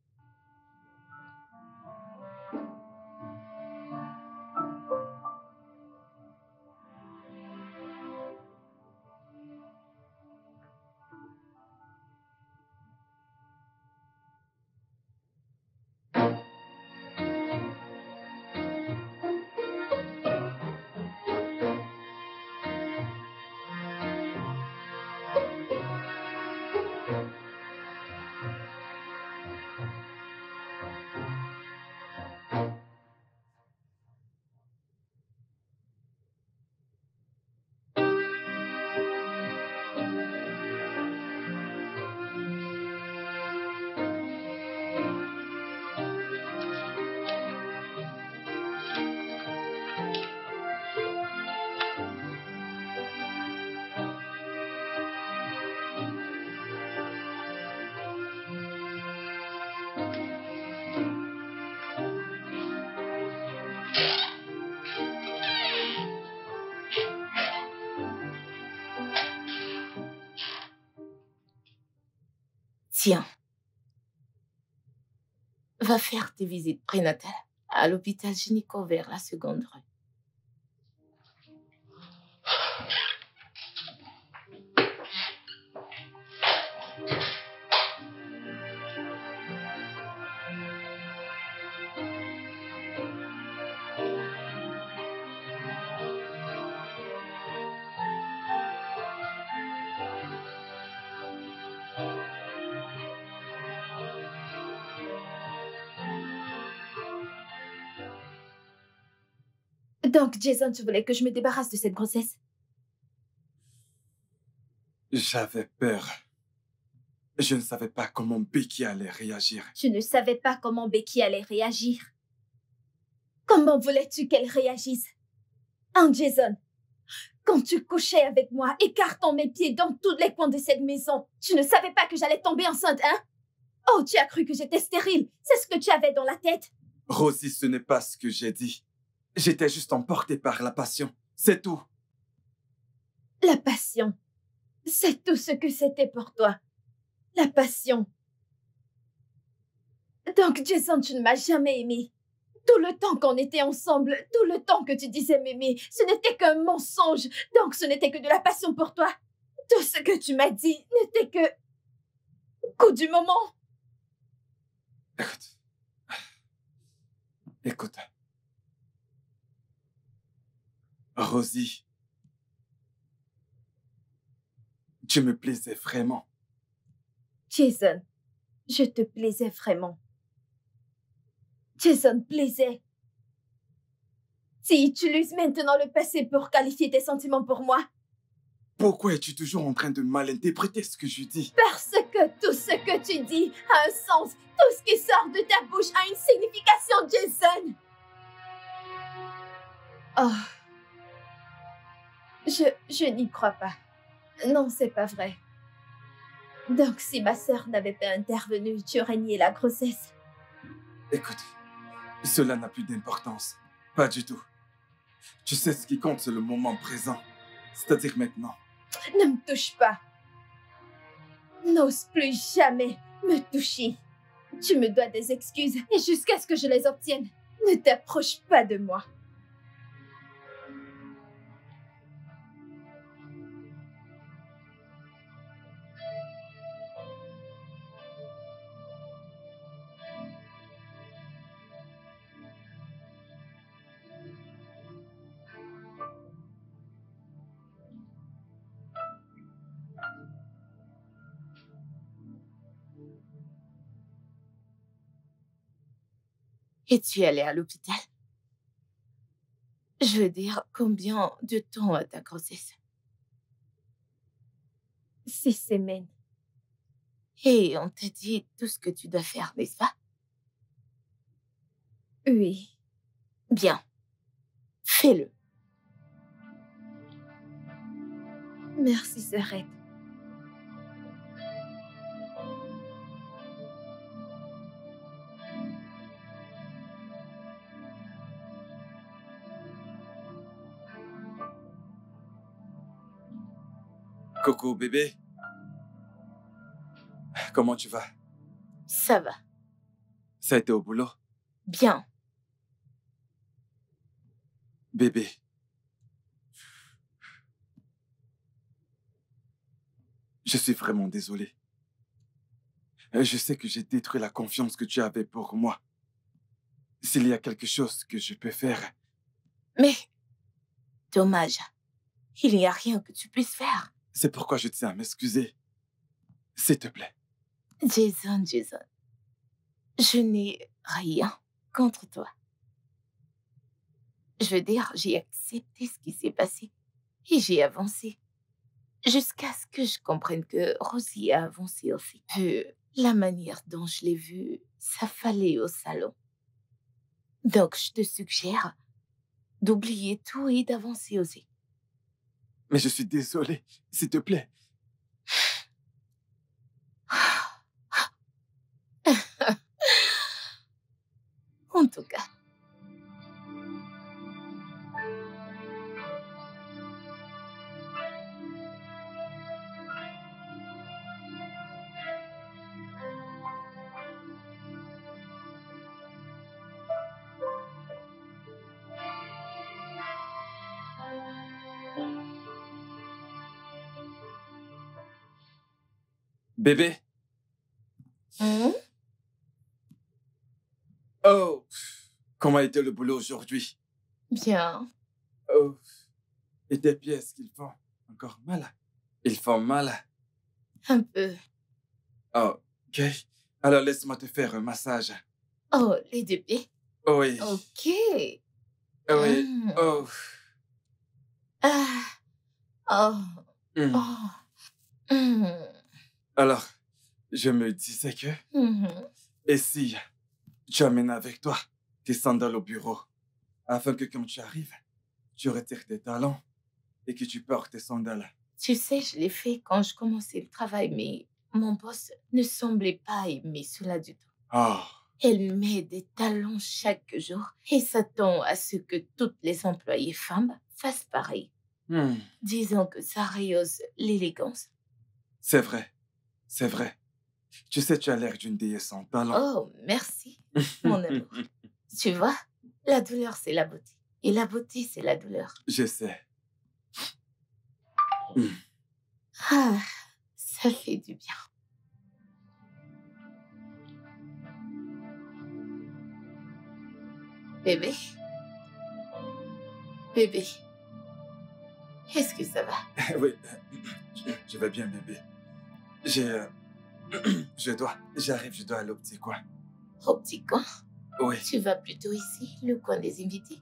Tiens, va faire tes visites prénatales à l'hôpital gynéco vers la seconde rue. Donc, Jason, tu voulais que je me débarrasse de cette grossesse? J'avais peur. Je ne savais pas comment Becky allait réagir. Tu ne savais pas comment Becky allait réagir. Comment voulais-tu qu'elle réagisse? Hein, Jason? Quand tu couchais avec moi, écartant mes pieds dans tous les coins de cette maison, tu ne savais pas que j'allais tomber enceinte, hein? Oh, tu as cru que j'étais stérile. C'est ce que tu avais dans la tête. Rosie, ce n'est pas ce que j'ai dit. J'étais juste emporté par la passion. C'est tout. La passion. C'est tout ce que c'était pour toi. La passion. Donc, Jason, tu ne m'as jamais aimé. Tout le temps qu'on était ensemble, tout le temps que tu disais m'aimer, ce n'était qu'un mensonge. Donc, ce n'était que de la passion pour toi. Tout ce que tu m'as dit n'était que coup du moment. Écoute. Écoute. Rosie. Tu me plaisais vraiment. Jason, je te plaisais vraiment. Jason plaisait. Tu utilises maintenant le passé pour qualifier tes sentiments pour moi. Pourquoi es-tu toujours en train de mal interpréter ce que je dis? Parce que tout ce que tu dis a un sens. Tout ce qui sort de ta bouche a une signification, Jason. Oh. Je n'y crois pas. Non, c'est pas vrai. Donc, si ma sœur n'avait pas intervenu, tu aurais nié la grossesse. Écoute, cela n'a plus d'importance. Pas du tout. Tu sais, ce qui compte, c'est le moment présent. C'est-à-dire maintenant. Ne me touche pas. N'ose plus jamais me toucher. Tu me dois des excuses et jusqu'à ce que je les obtienne, ne t'approche pas de moi. Es-tu allée à l'hôpital? Je veux dire, combien de temps a ta grossesse? 6 semaines. Et on t'a dit tout ce que tu dois faire, n'est-ce pas? Oui. Bien. Fais-le. Merci, sœurette. Coco, bébé. Comment tu vas? Ça va. Ça a été au boulot? Bien. Bébé. Je suis vraiment désolé. Je sais que j'ai détruit la confiance que tu avais pour moi. S'il y a quelque chose que je peux faire... Mais, dommage. Il n'y a rien que tu puisses faire. C'est pourquoi je tiens à m'excuser. S'il te plaît. Jason, je n'ai rien contre toi. Je veux dire, j'ai accepté ce qui s'est passé et j'ai avancé. Jusqu'à ce que je comprenne que Rosie a avancé aussi. Vu la manière dont je l'ai vue s'affaler au salon. Donc, je te suggère d'oublier tout et d'avancer aussi. Mais je suis désolé. S'il te plaît. En tout cas. Bébé. Oh. Comment a été le boulot aujourd'hui? Bien. Oh. Et tes pieds, est-ce qu'ils font encore mal? Ils font mal? Un peu. Oh, ok. Alors laisse-moi te faire un massage. Oh, les deux pieds? Oui. Ok. Oui. Oh. Ah. Oh. Mm. Oh. Alors, je me disais que... Et si tu amènes avec toi tes sandales au bureau, afin que quand tu arrives, tu retires tes talons et que tu portes tes sandales. Tu sais, je l'ai fait quand je commençais le travail, mais mon boss ne semblait pas aimer cela du tout. Oh. Elle met des talons chaque jour et s'attend à ce que toutes les employées femmes fassent pareil. Disons que ça rehausse l'élégance. C'est vrai, c'est vrai. Tu sais, tu as l'air d'une déesse sans talent. Oh, merci, mon amour. Tu vois, la douleur, c'est la beauté. Et la beauté, c'est la douleur. Je sais. Hmm. Ah, ça fait du bien. Bébé, bébé, est-ce que ça va? Oui, je vais bien, bébé. J'ai... J'arrive, je dois aller au petit coin. Au petit coin? Oui. Tu vas plutôt ici, le coin des invités?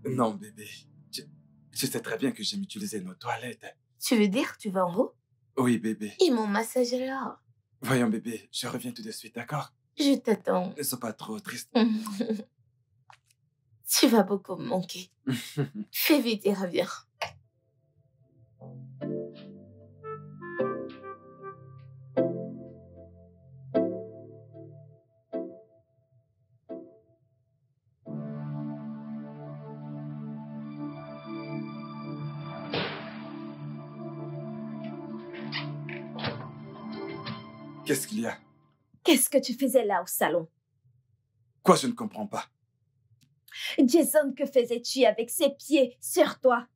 Non, bébé. Je sais très bien que j'aime utiliser nos toilettes. Tu veux dire tu vas en haut? Oui, bébé. Et mon massage alors? Voyons, bébé, je reviens tout de suite, d'accord? Je t'attends. Ne sois pas trop triste. Tu vas beaucoup me manquer. Fais vite et reviens. Qu'est-ce qu'il y a? Qu'est-ce que tu faisais là au salon? Quoi, je ne comprends pas. Jason, que faisais-tu avec ses pieds sur toi?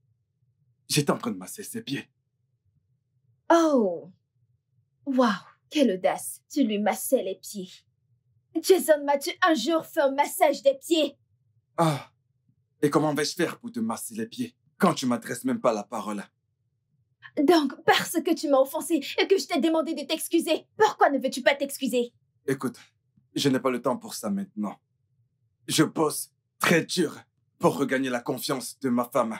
J'étais en train de masser ses pieds. Oh! Waouh! Quelle audace! Tu lui massais les pieds. Jason, m'as-tu un jour fait un massage des pieds? Ah! Et comment vais-je faire pour te masser les pieds quand tu m'adresses même pas la parole? Donc, parce que tu m'as offensé et que je t'ai demandé de t'excuser, pourquoi ne veux-tu pas t'excuser? Écoute, je n'ai pas le temps pour ça maintenant. Je bosse très dur pour regagner la confiance de ma femme.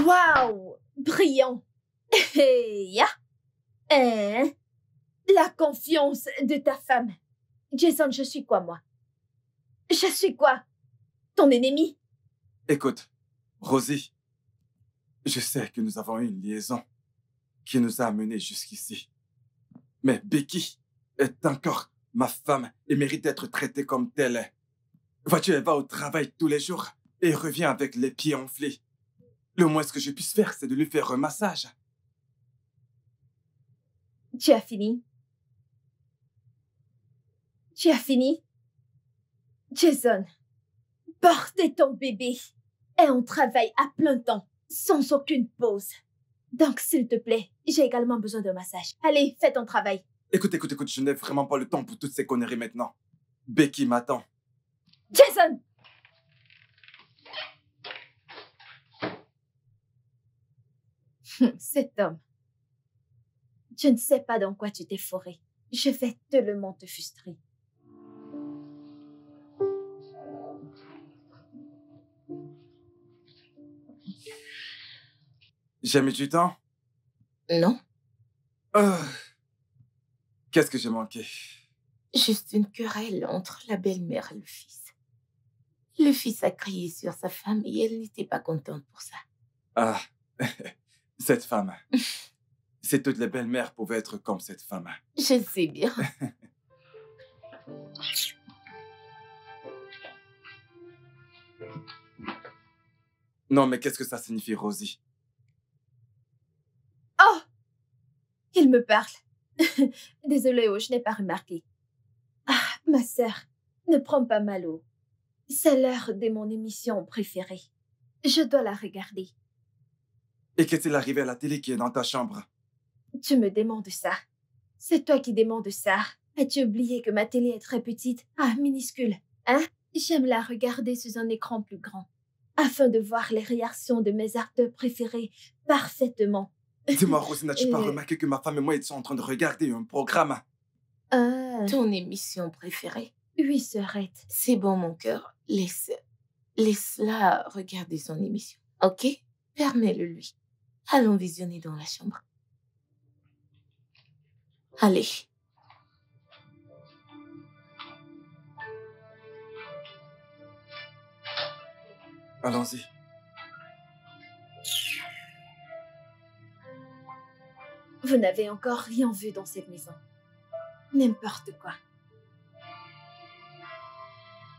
Waouh! Brillant! Ya! Hein? La confiance de ta femme. Jason, je suis quoi, moi? Je suis quoi? Ton ennemi? Écoute, Rosie, je sais que nous avons eu une liaison qui nous a amenés jusqu'ici. Mais Becky est encore ma femme et mérite d'être traitée comme telle. Vois-tu, elle va au travail tous les jours et revient avec les pieds enflés. Le moins que je puisse faire, c'est de lui faire un massage. Tu as fini? Tu as fini? Jason, porter ton bébé et on travaille à plein temps, sans aucune pause. Donc, s'il te plaît, j'ai également besoin d'un massage. Allez, fais ton travail. Écoute, je n'ai vraiment pas le temps pour toutes ces conneries maintenant. Becky m'attend. Jason! Cet homme. Je ne sais pas dans quoi tu t'es foré. Je vais tellement te frustrer. J'ai mis du temps? Non, Qu'est-ce que j'ai manqué? juste une querelle entre la belle-mère et le fils. Le fils a crié sur sa femme et elle n'était pas contente pour ça. Ah, cette femme. Si toutes les belles-mères pouvaient être comme cette femme. Je sais bien. Non, mais qu'est-ce que ça signifie, Rosie? Oh! Il me parle. Désolée, oh, je n'ai pas remarqué. Ah, ma sœur, ne prends pas mal au. C'est l'heure de mon émission préférée. Je dois la regarder. Et qu'est-il arrivé à la télé qui est dans ta chambre? Tu me demandes ça. C'est toi qui demandes ça. As-tu oublié que ma télé est très petite? Ah, minuscule. Hein? J'aime la regarder sur un écran plus grand, afin de voir les réactions de mes acteurs préférés parfaitement. Dis-moi, Rosie, n'as-tu pas remarqué que ma femme et moi étions en train de regarder un programme? Ah, Ton émission préférée? oui, sœurette. C'est bon, mon cœur. Laisse-la regarder son émission. Ok? Permets-le lui. Allons visionner dans la chambre. Allez. Allons-y. Vous n'avez encore rien vu dans cette maison. N'importe quoi.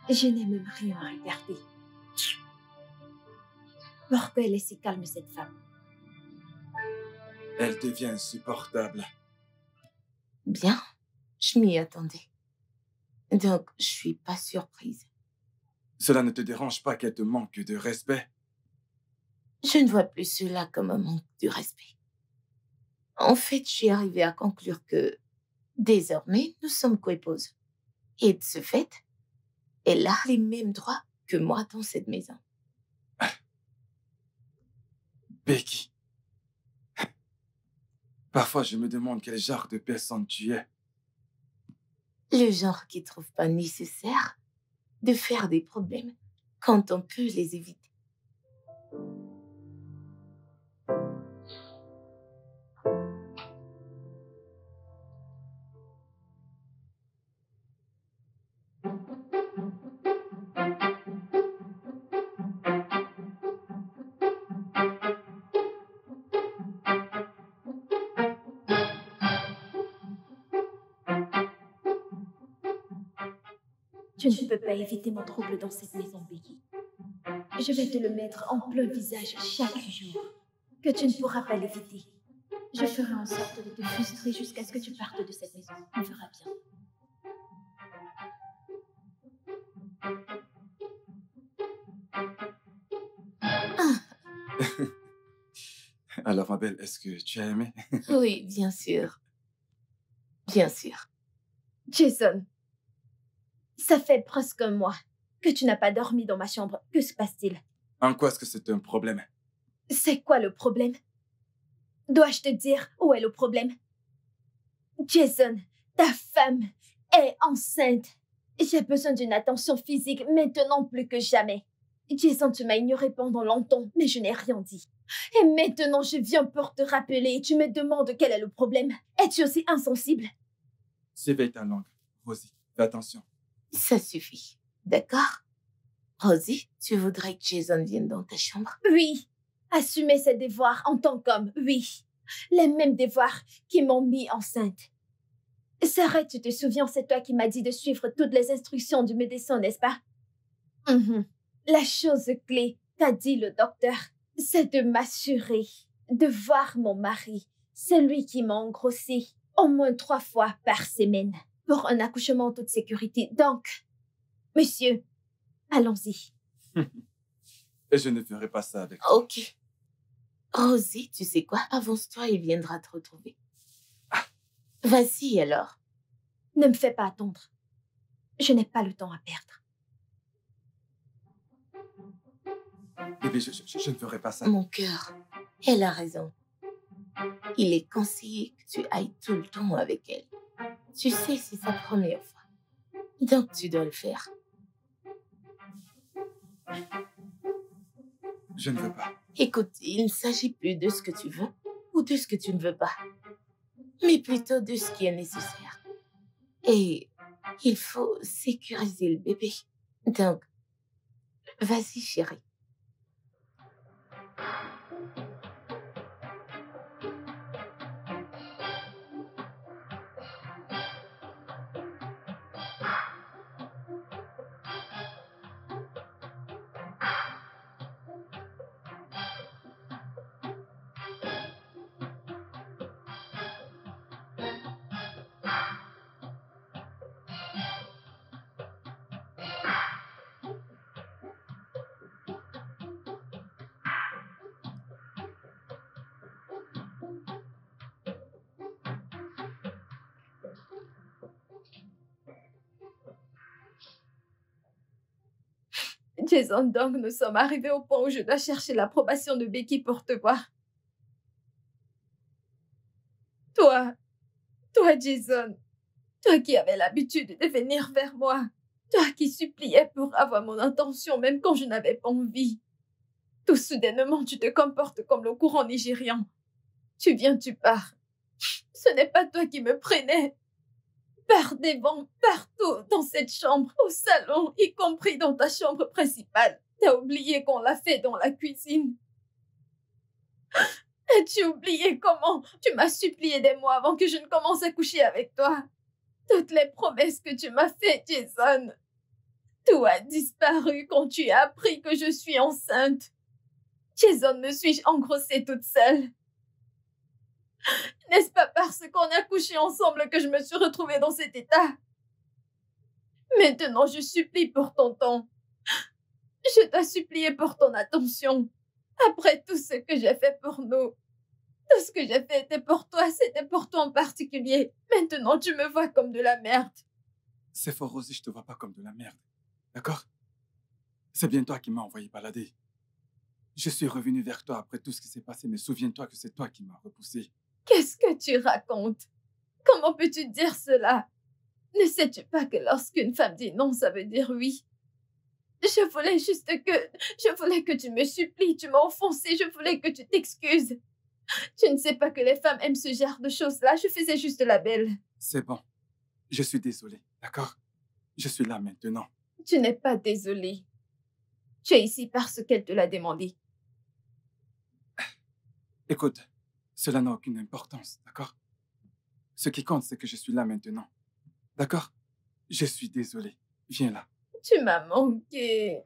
Je n'ai même rien à regarder. Pourquoi elle est si calme, cette femme? Elle devient insupportable. Bien, je m'y attendais. Donc, je suis pas surprise. Cela ne te dérange pas qu'elle te manque de respect? Je ne vois plus cela comme un manque de respect. En fait, je suis arrivée à conclure que, désormais, nous sommes coépouses. Et de ce fait, elle a les mêmes droits que moi dans cette maison. Becky. Parfois, je me demande quel genre de personne tu es. Le genre qui trouve pas nécessaire de faire des problèmes quand on peut les éviter. Tu ne peux pas éviter mon trouble dans cette maison, Becky. Je vais te le mettre en plein visage chaque jour, que tu ne pourras pas l'éviter. Je ferai en sorte de te frustrer jusqu'à ce que tu partes de cette maison. On verra bien. Alors, ma belle, est-ce que tu as aimé? Oui, bien sûr. Bien sûr. Jason, ça fait presque un mois que tu n'as pas dormi dans ma chambre. Que se passe-t-il? En quoi est-ce que c'est un problème? C'est quoi le problème? Dois-je te dire où est le problème? Jason, ta femme est enceinte. J'ai besoin d'une attention physique maintenant plus que jamais. Jason, tu m'as ignoré pendant longtemps, mais je n'ai rien dit. Et maintenant, je viens pour te rappeler et tu me demandes quel est le problème. Es-tu aussi insensible? Surveille ta langue. Rosie, fais attention. Ça suffit. D'accord? Rosie, tu voudrais que Jason vienne dans ta chambre? Oui. Assumer ses devoirs en tant qu'homme, oui. Les mêmes devoirs qui m'ont mis enceinte. Sarah, tu te souviens, c'est toi qui m'as dit de suivre toutes les instructions du médecin, n'est-ce pas? La chose clé, qu'a dit le docteur, c'est de m'assurer de voir mon mari, celui qui m'a engrossé, au moins 3 fois par semaine, pour un accouchement en toute sécurité. Donc, monsieur, allons-y. Et je ne ferai pas ça avec toi. Ok. Rosie, tu sais quoi? Avance-toi, il viendra te retrouver. Vas-y alors. Ne me fais pas attendre. Je n'ai pas le temps à perdre. Bébé, je ne ferai pas ça. Mon cœur, elle a raison. Il est conseillé que tu ailles tout le temps avec elle. Tu sais, c'est sa première fois. Donc, tu dois le faire. Je ne veux pas. Écoute, il ne s'agit plus de ce que tu veux ou de ce que tu ne veux pas, mais plutôt de ce qui est nécessaire. Et il faut sécuriser le bébé. Donc, vas-y, chérie. Jason, donc, nous sommes arrivés au point où je dois chercher l'approbation de Becky pour te voir. Toi, Jason, toi qui avais l'habitude de venir vers moi, toi qui suppliais pour avoir mon intention même quand je n'avais pas envie. Tout soudainement, tu te comportes comme le courant nigérian. Tu viens, tu pars. Ce n'est pas toi qui me prenais. Par des vents partout dans cette chambre, au salon, y compris dans ta chambre principale. T'as oublié qu'on l'a fait dans la cuisine. As-tu oublié comment tu m'as supplié des mois avant que je ne commence à coucher avec toi? Toutes les promesses que tu m'as faites, Jason. Tout a disparu quand tu as appris que je suis enceinte. Jason, me suis-je engrossée toute seule? N'est-ce pas parce qu'on a couché ensemble que je me suis retrouvée dans cet état? Maintenant, je supplie pour ton temps. Je dois supplier pour ton attention. Après tout ce que j'ai fait pour nous, tout ce que j'ai fait était pour toi, c'était pour toi en particulier. Maintenant, tu me vois comme de la merde. C'est faux, Rosie, je te vois pas comme de la merde. D'accord? C'est bien toi qui m'as envoyé balader. Je suis revenu vers toi après tout ce qui s'est passé, mais souviens-toi que c'est toi qui m'as repoussé. Qu'est-ce que tu racontes? Comment peux-tu dire cela? Ne sais-tu pas que lorsqu'une femme dit non, ça veut dire oui? Je voulais que tu me supplies, tu m'as offensé, je voulais que tu t'excuses. Tu ne sais pas que les femmes aiment ce genre de choses-là, je faisais juste la belle. C'est bon. Je suis désolé, d'accord? Je suis là maintenant. Tu n'es pas désolée. Tu es ici parce qu'elle te l'a demandé. Écoute, cela n'a aucune importance, d'accord? Ce qui compte, c'est que je suis là maintenant. D'accord? Je suis désolé. Viens là. Tu m'as manqué.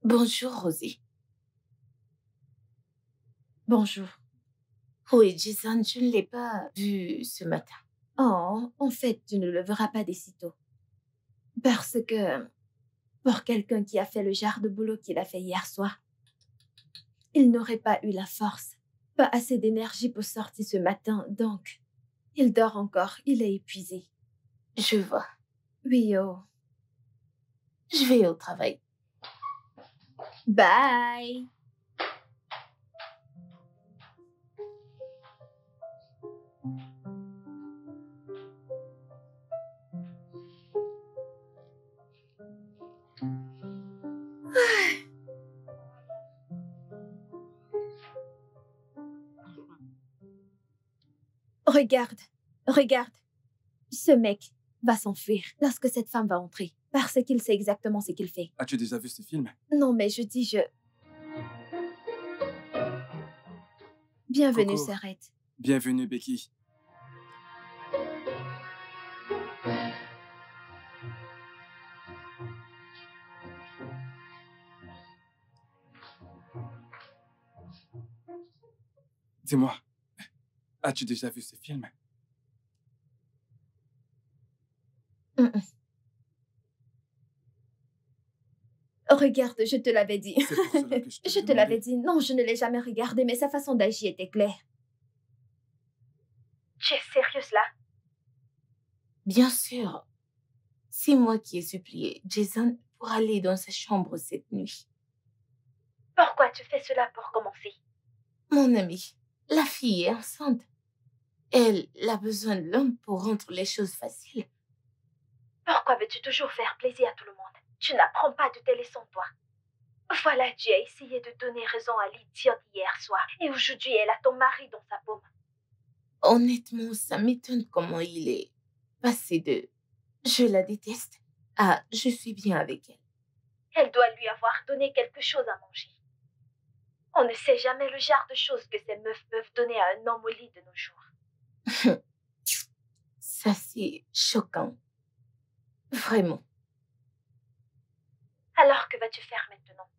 Bonjour, Rosie. Bonjour. Oui, Jason, je ne l'ai pas vu ce matin. Oh, en fait, tu ne le verras pas d'ici tôt. Parce que, pour quelqu'un qui a fait le genre de boulot qu'il a fait hier soir, il n'aurait pas eu la force, pas assez d'énergie pour sortir ce matin, donc il dort encore, il est épuisé. Je vois. Oui, oh. Je vais au travail. Bye. Regarde, regarde. Ce mec va s'enfuir lorsque cette femme va entrer, parce qu'il sait exactement ce qu'il fait. As-tu déjà vu ce film? Non, mais je dis je... Bienvenue, Coucou. Sarette. Bienvenue, Becky. Dis-moi, as-tu déjà vu ce film? Regarde, je te l'avais dit. C'est pour cela que je te Je te demandais. l'avais dit. Non, je ne l'ai jamais regardé, mais sa façon d'agir était claire. Tu es sérieuse là? Bien sûr. C'est moi qui ai supplié Jason pour aller dans sa chambre cette nuit. Pourquoi tu fais cela pour commencer? Mon ami, la fille est enceinte. Elle a besoin de l'homme pour rendre les choses faciles. Pourquoi veux-tu toujours faire plaisir à tout le monde? Tu n'apprends pas de tes leçons, toi. Voilà, tu as essayé de donner raison à l'idiote hier soir, et aujourd'hui elle a ton mari dans sa paume. Honnêtement, ça m'étonne comment il est passé de « je la déteste » à « je suis bien avec elle ». Elle doit lui avoir donné quelque chose à manger. On ne sait jamais le genre de choses que ces meufs peuvent donner à un homme au lit de nos jours. Ça, c'est choquant. Vraiment. Alors que vas-tu faire maintenant?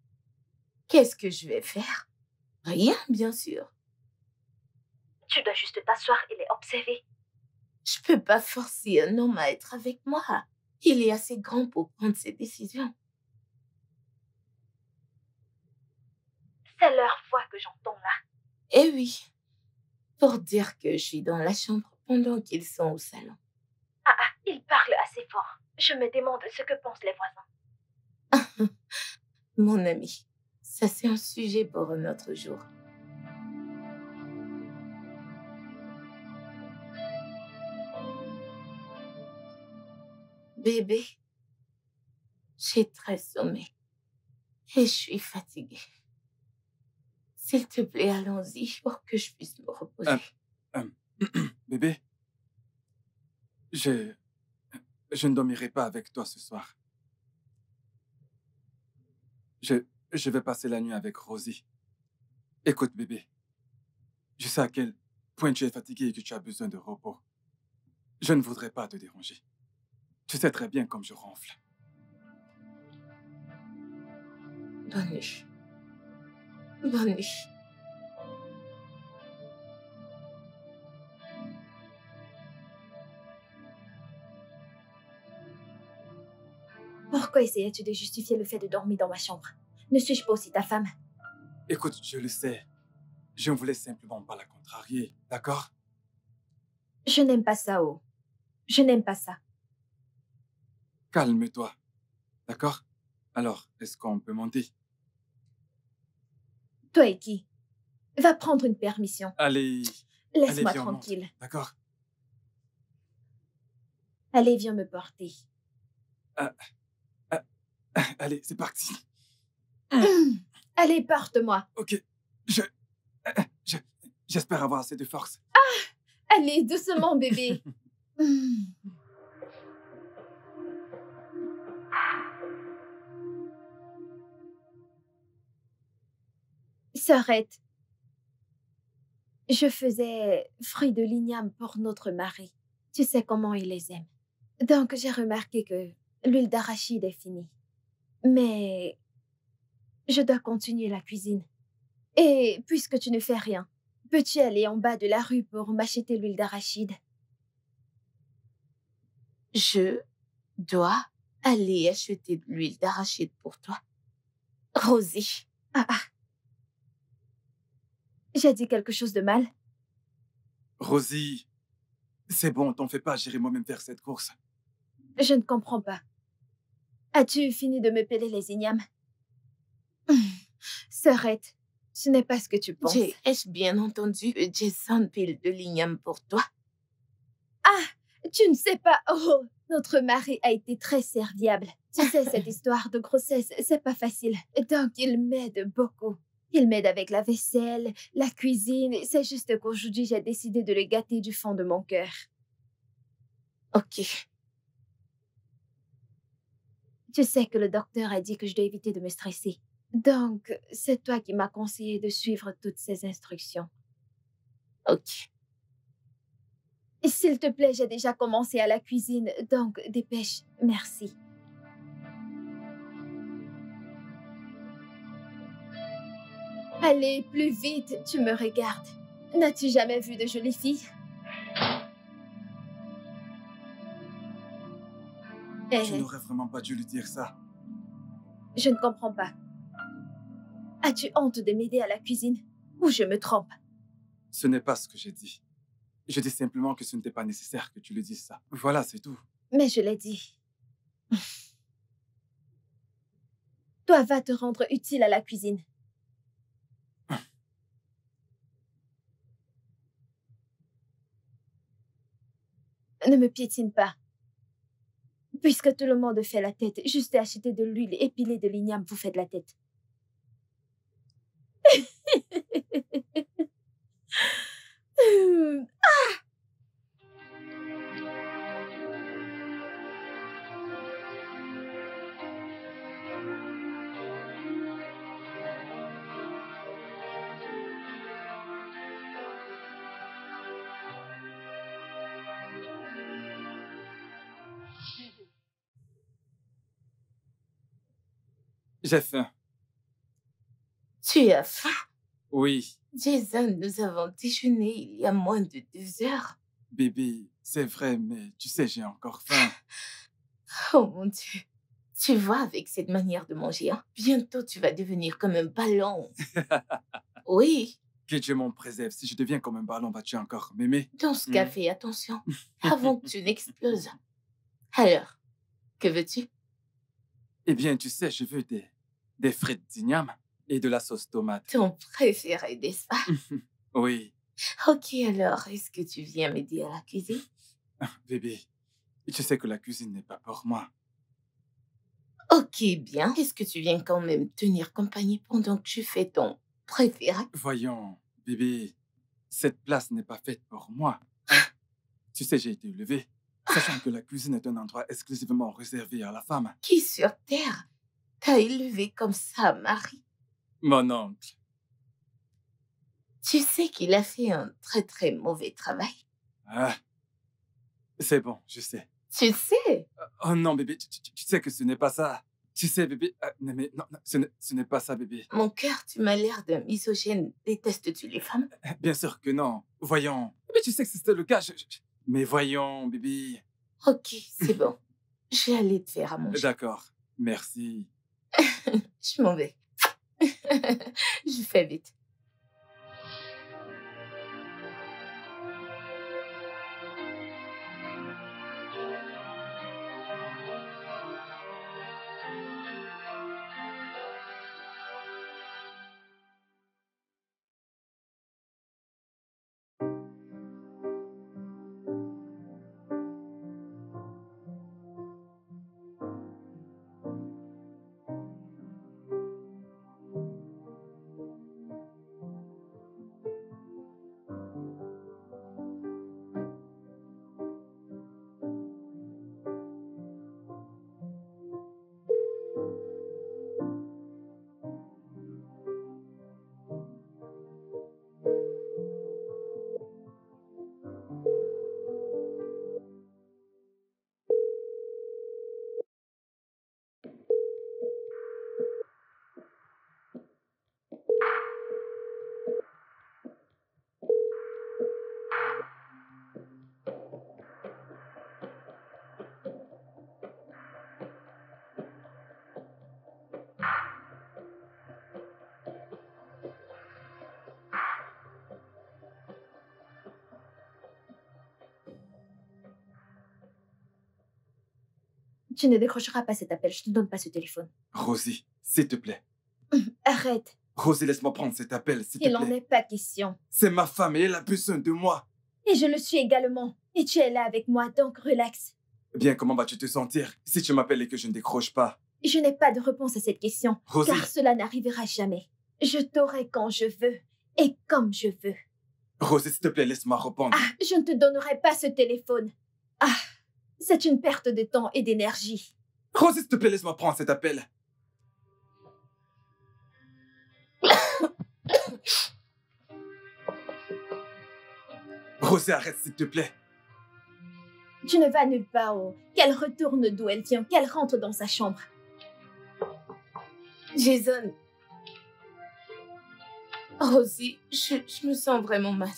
Qu'est-ce que je vais faire? Rien, bien sûr. Tu dois juste t'asseoir et les observer. Je peux pas forcer un homme à être avec moi. Il est assez grand pour prendre ses décisions. C'est leur voix que j'entends là. Eh oui, pour dire que je suis dans la chambre pendant qu'ils sont au salon. Ah, ils parlent assez fort. Je me demande ce que pensent les voisins. Mon ami, ça c'est un sujet pour un autre jour. Bébé, j'ai très sommeil et je suis fatiguée. S'il te plaît, allons-y pour que je puisse me reposer. Bébé, je ne dormirai pas avec toi ce soir. je vais passer la nuit avec Rosie. Écoute, bébé, je sais à quel point tu es fatigué et que tu as besoin de repos. Je ne voudrais pas te déranger. Tu sais très bien comme je ronfle. Bonne nuit. Bonne nuit. Pourquoi essayais-tu de justifier le fait de dormir dans ma chambre? Ne suis-je pas aussi ta femme? Écoute, je le sais. Je ne voulais simplement pas la contrarier, d'accord? Je n'aime pas ça, oh. Je n'aime pas ça. Calme-toi, d'accord? Alors, est-ce qu'on peut monter? Toi et qui? Va prendre une permission. Allez, Laisse-moi viens, on monte, tranquille. d'accord? Allez, viens me porter. Allez, c'est parti. Allez, porte-moi. Ok, je- j'espère avoir assez de force. Allez, doucement, bébé. Sœurette, je faisais fruit de l'igname pour notre mari. Tu sais comment il les aime. Donc, j'ai remarqué que l'huile d'arachide est finie. Mais je dois continuer la cuisine. Et puisque tu ne fais rien, peux-tu aller en bas de la rue pour m'acheter l'huile d'arachide? Je dois aller acheter de l'huile d'arachide pour toi. Rosie. Ah. J'ai dit quelque chose de mal? Rosie, c'est bon, t'en fais pas, j'irai moi-même faire cette course. Je ne comprends pas. As-tu fini de me peler les ignames? Sœurette, ce n'est pas ce que tu penses. Ai-je bien entendu que Jason pile de l'igname pour toi? Ah, tu ne sais pas. Oh, notre mari a été très serviable. Tu sais, cette histoire de grossesse, c'est pas facile. Donc, il m'aide beaucoup. Il m'aide avec la vaisselle, la cuisine. C'est juste qu'aujourd'hui, j'ai décidé de le gâter du fond de mon cœur. Ok. Tu sais que le docteur a dit que je dois éviter de me stresser. Donc, c'est toi qui m'as conseillé de suivre toutes ces instructions. Ok. S'il te plaît, j'ai déjà commencé à la cuisine, donc dépêche. Merci. Allez, plus vite, tu me regardes. N'as-tu jamais vu de jolies filles? Tu n'aurais vraiment pas dû lui dire ça. Je ne comprends pas. As-tu honte de m'aider à la cuisine? Ou je me trompe? Ce n'est pas ce que j'ai dit. Je dis simplement que ce n'était pas nécessaire que tu lui dises ça. Voilà, c'est tout. Mais je l'ai dit. Toi, va te rendre utile à la cuisine. Ne me piétine pas. Puisque tout le monde fait la tête, juste acheter de l'huile et piler de l'igname, vous faites la tête. J'ai faim. Tu as faim? Oui. Jason, nous avons déjeuné il y a moins de 2 heures. Bébé, c'est vrai, mais tu sais, j'ai encore faim. Oh mon Dieu. Tu vois, avec cette manière de manger, hein, bientôt tu vas devenir comme un ballon. Oui. Que Dieu m'en préserve. Si je deviens comme un ballon, vas-tu encore m'aimer? Dans ce café, attention, avant que tu n'exploses. Alors, que veux-tu? Eh bien, tu sais, je veux des frites d'igname et de la sauce tomate. Ton préféré, n'est-ce pas? Oui. Ok, alors, est-ce que tu viens m'aider à la cuisine? Bébé, tu sais que la cuisine n'est pas pour moi. Ok, bien. Est-ce que tu viens quand même tenir compagnie pendant que tu fais ton préféré? Voyons, bébé, cette place n'est pas faite pour moi. Tu sais, j'ai été élevé, sachant que la cuisine est un endroit exclusivement réservé à la femme. Qui sur Terre t'a élevé comme ça, Marie. Mon oncle. Tu sais qu'il a fait un très très mauvais travail. Ah, c'est bon, je sais. Tu sais? Oh non, bébé, tu sais que ce n'est pas ça. Tu sais, bébé, non, mais non, ce n'est pas ça, bébé. Mon cœur, tu m'as l'air d'un misogyne. Détestes-tu les femmes? Bien sûr que non. Voyons. Mais tu sais que si c'était le cas, Mais voyons, bébé. Ok, c'est bon. Je vais aller te faire à manger. D'accord, merci. Je m'en vais. Je fais vite. Tu ne décrocheras pas cet appel, je ne te donne pas ce téléphone. Rosie, s'il te plaît. Arrête. Rosie, laisse-moi prendre cet appel, s'il te Il n'en plaît. est pas question. C'est ma femme et elle a besoin de moi. Et je le suis également. Et tu es là avec moi, donc relax. Bien, comment vas-tu te sentir si tu m'appelles et que je ne décroche pas? Je n'ai pas de réponse à cette question, Rosie. car cela n'arrivera jamais. Je t'aurai quand je veux et comme je veux. Rosie, s'il te plaît, laisse-moi répondre. Ah, je ne te donnerai pas ce téléphone. Ah, c'est une perte de temps et d'énergie. Rosie, s'il te plaît, laisse-moi prendre cet appel. Rosie, arrête, s'il te plaît. Tu ne vas nulle part, oh. Qu'elle retourne d'où elle vient, qu'elle rentre dans sa chambre. Jason. Rosie, je me sens vraiment mal.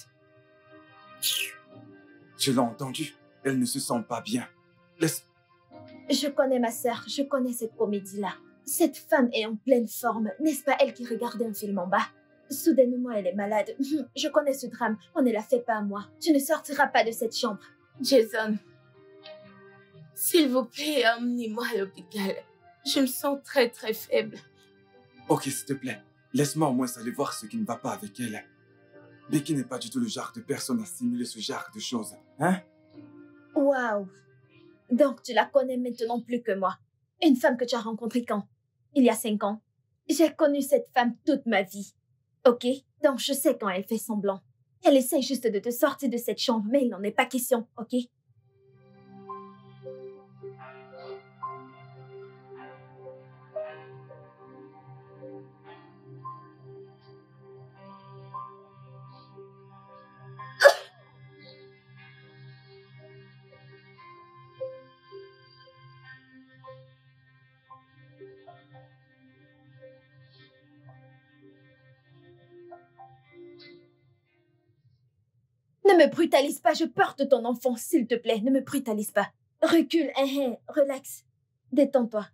Tu l'as entendu? Elle ne se sent pas bien. Laisse... Je connais ma sœur, je connais cette comédie-là. Cette femme est en pleine forme. N'est-ce pas elle qui regardait un film en bas? Soudainement, elle est malade. Je connais ce drame. On ne la fait pas à moi. Tu ne sortiras pas de cette chambre. Jason, s'il vous plaît, emmenez-moi à l'hôpital. Je me sens très très faible. Ok, s'il te plaît. Laisse-moi au moins aller voir ce qui ne va pas avec elle. Becky n'est pas du tout le genre de personne à simuler ce genre de choses. Hein? Waouh! Donc, tu la connais maintenant plus que moi. Une femme que tu as rencontrée quand? Il y a 5 ans. J'ai connu cette femme toute ma vie. Ok? Donc, je sais quand elle fait semblant. Elle essaie juste de te sortir de cette chambre, mais il n'en est pas question, ok? Ne me brutalise pas, je porte ton enfant, s'il te plaît, ne me brutalise pas. Recule, relax. Détends-toi.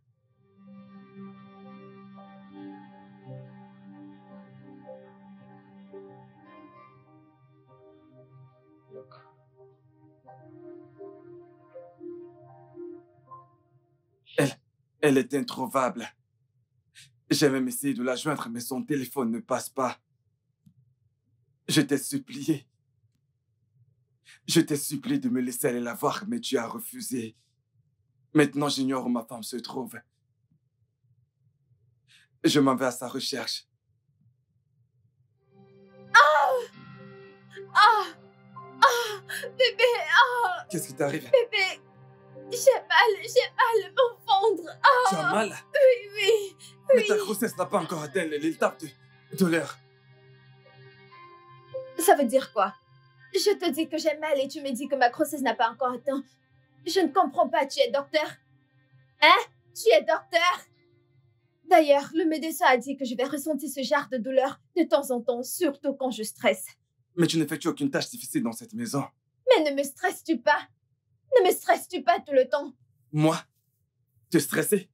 Elle est introuvable. J'ai même essayé de la joindre, mais son téléphone ne passe pas. Je t'ai supplié. Je t'ai supplié de me laisser aller la voir, mais tu as refusé. Maintenant, j'ignore où ma femme se trouve. Je m'en vais à sa recherche. Bébé, Qu'est-ce qui t'arrive? bébé, j'ai mal, mon ventre. Tu as mal? Oui, Mais ta grossesse n'a pas encore atteint l'étape de l'heure. Ça veut dire quoi? Je te dis que j'ai mal et tu me dis que ma grossesse n'a pas encore atteint. Je ne comprends pas, tu es docteur? Hein? Tu es docteur? D'ailleurs, le médecin a dit que je vais ressentir ce genre de douleur de temps en temps, surtout quand je stresse. Mais tu n'effectues aucune tâche difficile dans cette maison. Mais ne me stresses-tu pas? Ne me stresses-tu pas tout le temps? Moi? Te stresser?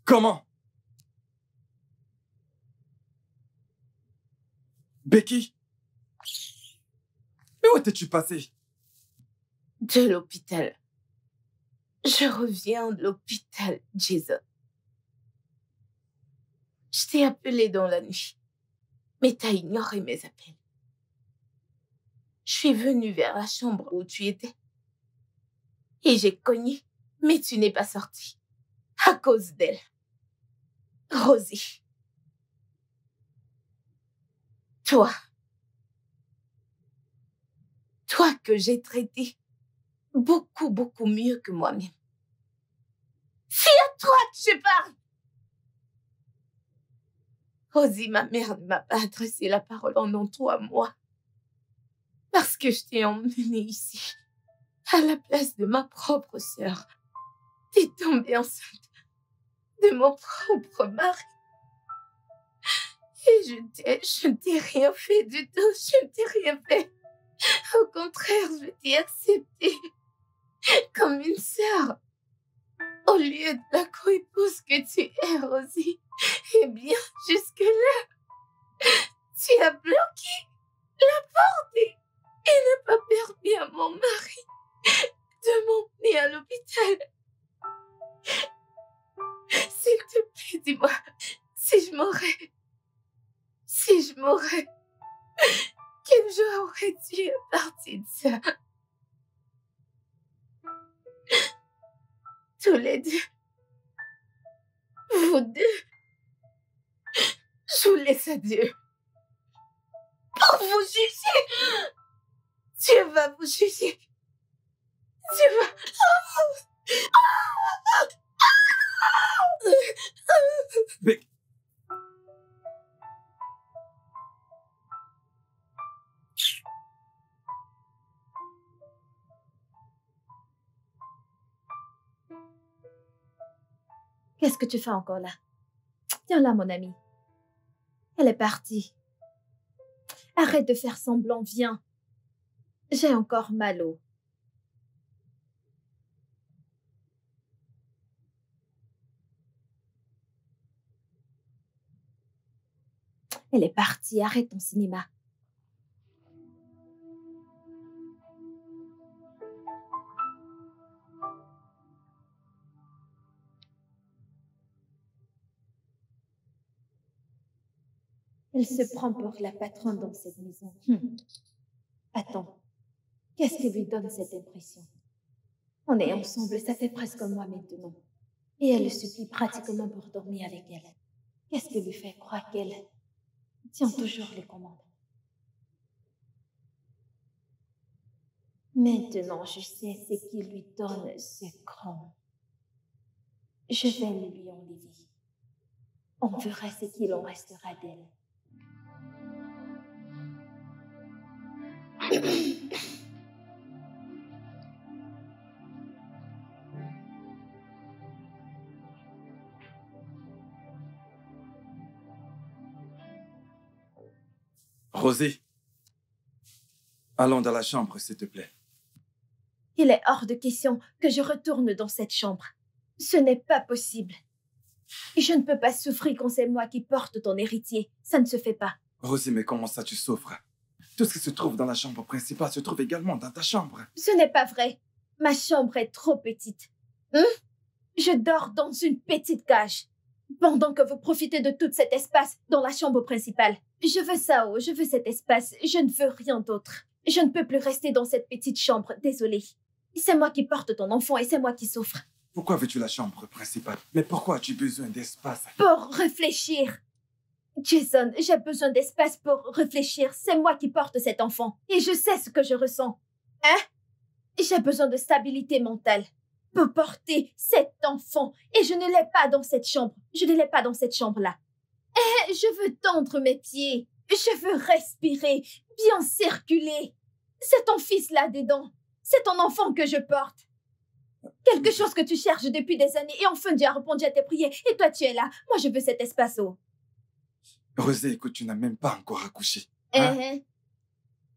Comment? Becky? Mais où étais-tu passée? De l'hôpital. Je reviens de l'hôpital, Jason. Je t'ai appelé dans la nuit, mais t'as ignoré mes appels. Je suis venue vers la chambre où tu étais et j'ai cogné, mais tu n'es pas sortie à cause d'elle. Rosie. Toi que j'ai traité beaucoup, beaucoup mieux que moi-même. C'est à toi que je parle. Rosie, ma mère ne m'a pas adressé la parole en toi, moi. Parce que je t'ai emmenée ici, à la place de ma propre sœur. T'es tombée enceinte de mon propre mari. Et je ne t'ai rien fait du tout, je ne t'ai rien fait. Au contraire, je t'ai acceptée comme une sœur. Au lieu de la co-épouse que tu es, Rosie. Eh bien, jusque-là, tu as bloqué la porte et n'as pas permis à mon mari de m'emmener à l'hôpital. S'il te plaît, dis-moi, si je m'aurais, quelle joie aurais-tu à partir de ça? Tous les deux, vous deux, je vous laisse à Dieu pour vous juger. Dieu va vous juger. Dieu va... Becky. Qu'est-ce que tu fais encore là? Tiens là, mon ami. Elle est partie. Arrête de faire semblant, viens. J'ai encore mal au... Elle est partie, arrête ton cinéma. Elle se prend pour la patronne dans cette maison. Attends, qu'est-ce qui lui donne cette impression? On est ensemble, ça fait presque un mois maintenant. Et elle le supplie pratiquement pour dormir avec elle. Qu'est-ce qui lui fait croire qu'elle tient toujours les commandes? Maintenant, je sais ce qui lui donne ce cran. Je vais le lui enlever. On verra ce qu'il en restera d'elle. Rosie, allons dans la chambre, s'il te plaît. Il est hors de question que je retourne dans cette chambre. Ce n'est pas possible. Je ne peux pas souffrir quand c'est moi qui porte ton héritier. Ça ne se fait pas. Rosie, mais comment ça tu souffres? Tout ce qui se trouve dans la chambre principale se trouve également dans ta chambre. Ce n'est pas vrai. Ma chambre est trop petite. Je dors dans une petite cage. Pendant que vous profitez de tout cet espace dans la chambre principale. Je veux ça, je veux cet espace. Je ne veux rien d'autre. Je ne peux plus rester dans cette petite chambre. Désolée. C'est moi qui porte ton enfant et c'est moi qui souffre. Pourquoi veux-tu la chambre principale? Mais pourquoi as-tu besoin d'espace? Pour réfléchir. Jason, j'ai besoin d'espace pour réfléchir. C'est moi qui porte cet enfant. Et je sais ce que je ressens. J'ai besoin de stabilité mentale. peut porter cet enfant et je ne l'ai pas dans cette chambre. Je ne l'ai pas dans cette chambre-là. Et je veux tendre mes pieds. Je veux respirer, bien circuler. C'est ton fils là-dedans. C'est ton enfant que je porte. Quelque chose que tu cherches depuis des années et enfin Dieu a répondu à tes prières et toi tu es là. Moi je veux cet espace-haut. Rosée, écoute, tu n'as même pas encore accouché. Hein?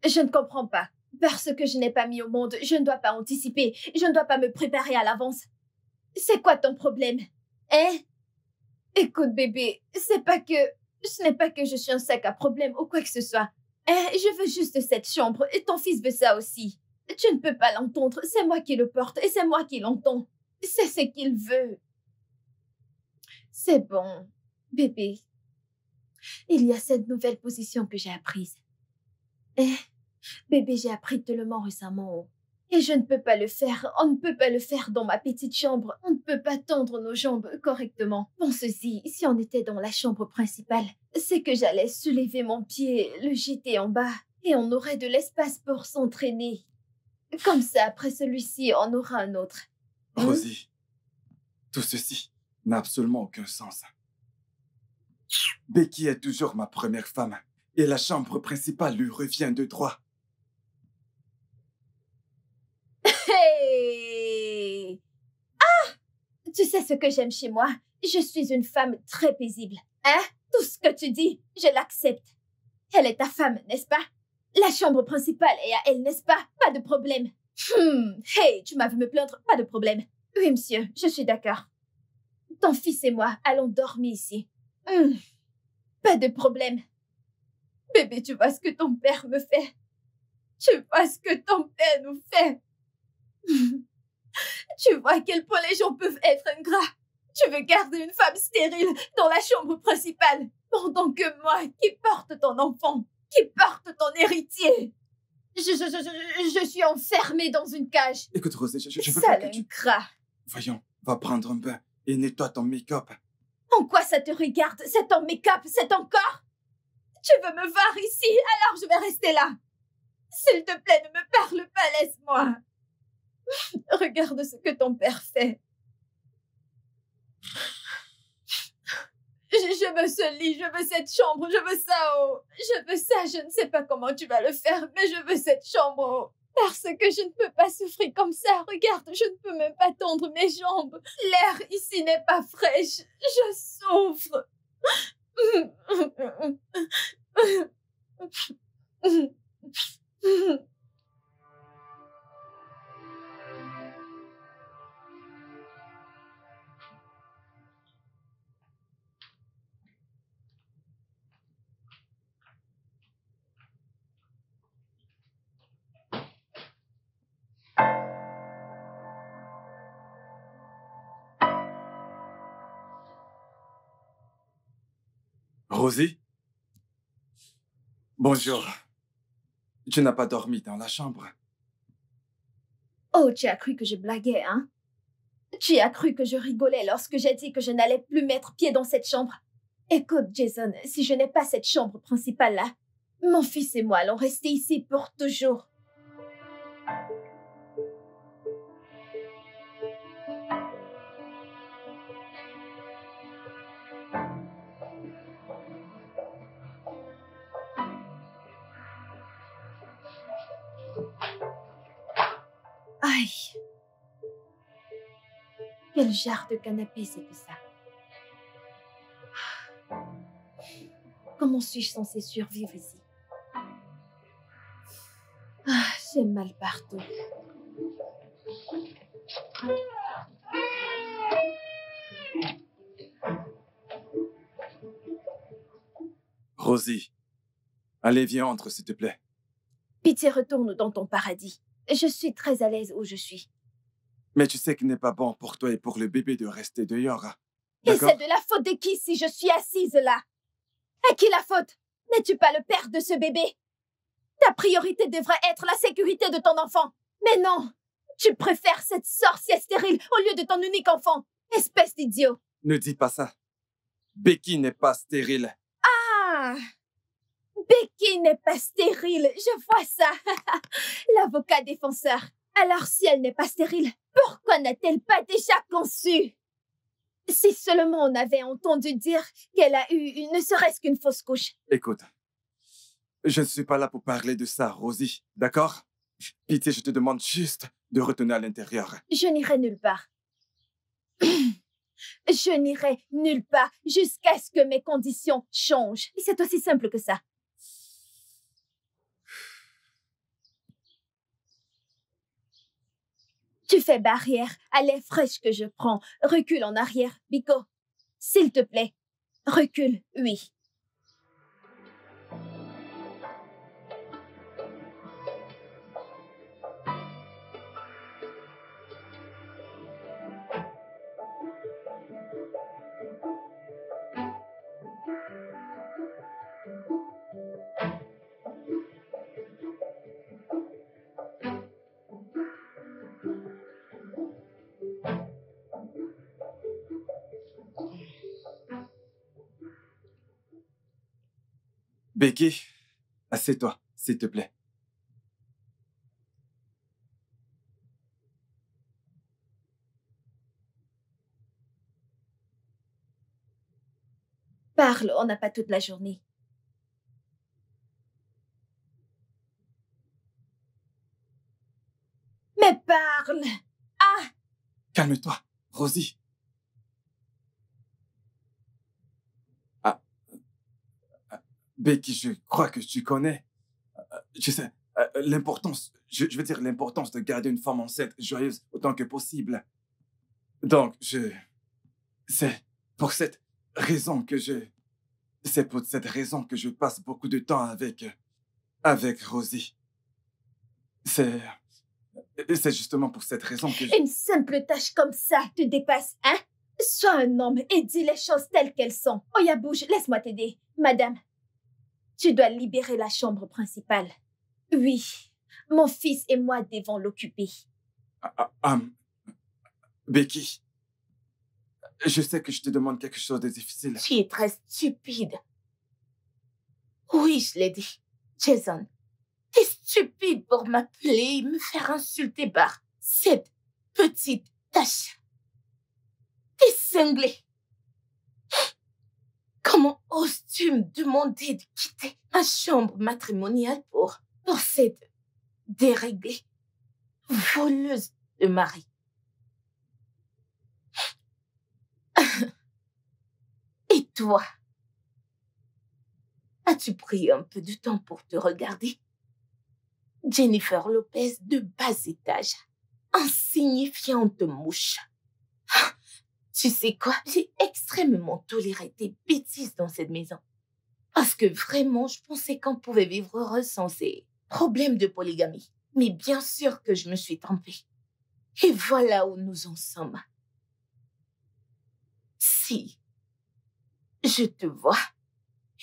Je ne comprends pas. Parce que je n'ai pas mis au monde, je ne dois pas anticiper. Je ne dois pas me préparer à l'avance. C'est quoi ton problème? Écoute bébé, ce n'est pas que je suis un sac à problème ou quoi que ce soit. Je veux juste cette chambre et ton fils veut ça aussi. Tu ne peux pas l'entendre, c'est moi qui le porte et c'est moi qui l'entends. C'est ce qu'il veut. C'est bon, bébé. Il y a cette nouvelle position que j'ai apprise. Bébé, j'ai appris tellement récemment. Et je ne peux pas le faire. On ne peut pas le faire dans ma petite chambre. On ne peut pas tendre nos jambes correctement. Bon, ceci, si on était dans la chambre principale, c'est que j'allais soulever mon pied, le jeter en bas, et on aurait de l'espace pour s'entraîner. Comme ça, après celui-ci, on aura un autre. Rosie, tout ceci n'a absolument aucun sens. Becky est toujours ma première femme, et la chambre principale lui revient de droit. Hey! Ah! Tu sais ce que j'aime chez moi? Je suis une femme très paisible. Tout ce que tu dis, je l'accepte. Elle est ta femme, n'est-ce pas? La chambre principale est à elle, n'est-ce pas? Pas de problème. Hey, tu m'as vu me plaindre? Pas de problème. Oui, monsieur, je suis d'accord. Ton fils et moi allons dormir ici. Pas de problème. Bébé, tu vois ce que ton père me fait? Tu vois ce que ton père nous fait? Tu vois à quel point les gens peuvent être ingrats. Tu veux garder une femme stérile dans la chambre principale, pendant que moi, qui porte ton enfant, qui porte ton héritier, je suis enfermée dans une cage. Écoute, Rosée, je veux pas que tu... ingrat. Voyons, va prendre un bain et nettoie ton make-up. En quoi ça te regarde? C'est ton make-up, c'est ton corps? Tu veux me voir ici, alors je vais rester là. S'il te plaît, ne me parle pas, laisse-moi. Regarde ce que ton père fait. Je veux ce lit, je veux cette chambre, je veux ça haut. Je veux ça, je ne sais pas comment tu vas le faire, mais je veux cette chambre haut. Parce que je ne peux pas souffrir comme ça. Regarde, je ne peux même pas tendre mes jambes. L'air ici n'est pas fraîche. Je souffre. Rosie? Bonjour. Tu n'as pas dormi dans la chambre? Oh, tu as cru que je blaguais, hein? Tu as cru que je rigolais lorsque j'ai dit que je n'allais plus mettre pied dans cette chambre? Écoute, Jason, si je n'ai pas cette chambre principale-là, mon fils et moi allons rester ici pour toujours. Aïe! Quel genre de canapé c'est que ça? Comment suis-je censée survivre ici? J'ai mal partout. Rosie, allez, viens, entre, s'il te plaît. Pitié, retourne dans ton paradis. Je suis très à l'aise où je suis. Mais tu sais qu'il n'est pas bon pour toi et pour le bébé de rester dehors. Et c'est de la faute de qui si je suis assise là? À qui la faute? N'es-tu pas le père de ce bébé? Ta priorité devrait être la sécurité de ton enfant. Mais non, tu préfères cette sorcière stérile au lieu de ton unique enfant. Espèce d'idiot. Ne dis pas ça. Becky n'est pas stérile. Ah! Becky n'est pas stérile, je vois ça. L'avocat défenseur. Alors si elle n'est pas stérile, pourquoi n'a-t-elle pas déjà conçu? Si seulement on avait entendu dire qu'elle a eu ne serait-ce qu'une fausse couche. Écoute, je ne suis pas là pour parler de ça, Rosie, d'accord? Pitié, je te demande juste de retourner à l'intérieur. Je n'irai nulle part. Je n'irai nulle part jusqu'à ce que mes conditions changent. Et c'est aussi simple que ça. Tu fais barrière à l'air fraîche que je prends. Recule en arrière, Biko. S'il te plaît. Recule, oui. Becky, assieds-toi, s'il te plaît. Parle, on n'a pas toute la journée. Mais parle! Ah! Calme-toi, Rosie. Becky, je crois que tu connais, tu sais, l'importance, je veux dire l'importance de garder une femme enceinte joyeuse autant que possible. Donc, c'est pour cette raison que je passe beaucoup de temps avec Rosie. C'est justement pour cette raison que Une simple tâche comme ça te dépasse, hein? Sois un homme et dis les choses telles qu'elles sont. Oya, bouge, laisse-moi t'aider. Madame, tu dois libérer la chambre principale. Oui, mon fils et moi devons l'occuper. Becky, je sais que je te demande quelque chose de difficile. Tu es très stupide. Oui, je l'ai dit. Jason, t'es stupide pour m'appeler et me faire insulter par cette petite tâche. T'es cinglé. Comment oses-tu me demander de quitter ma chambre matrimoniale pour cette déréglée voleuse de mari? Et toi, as-tu pris un peu de temps pour te regarder? Jennifer Lopez de bas étage, insignifiante mouche. Tu sais quoi? J'ai extrêmement toléré tes bêtises dans cette maison. Parce que vraiment, je pensais qu'on pouvait vivre heureux sans ces problèmes de polygamie. Mais bien sûr que je me suis trompée. Et voilà où nous en sommes. Si je te vois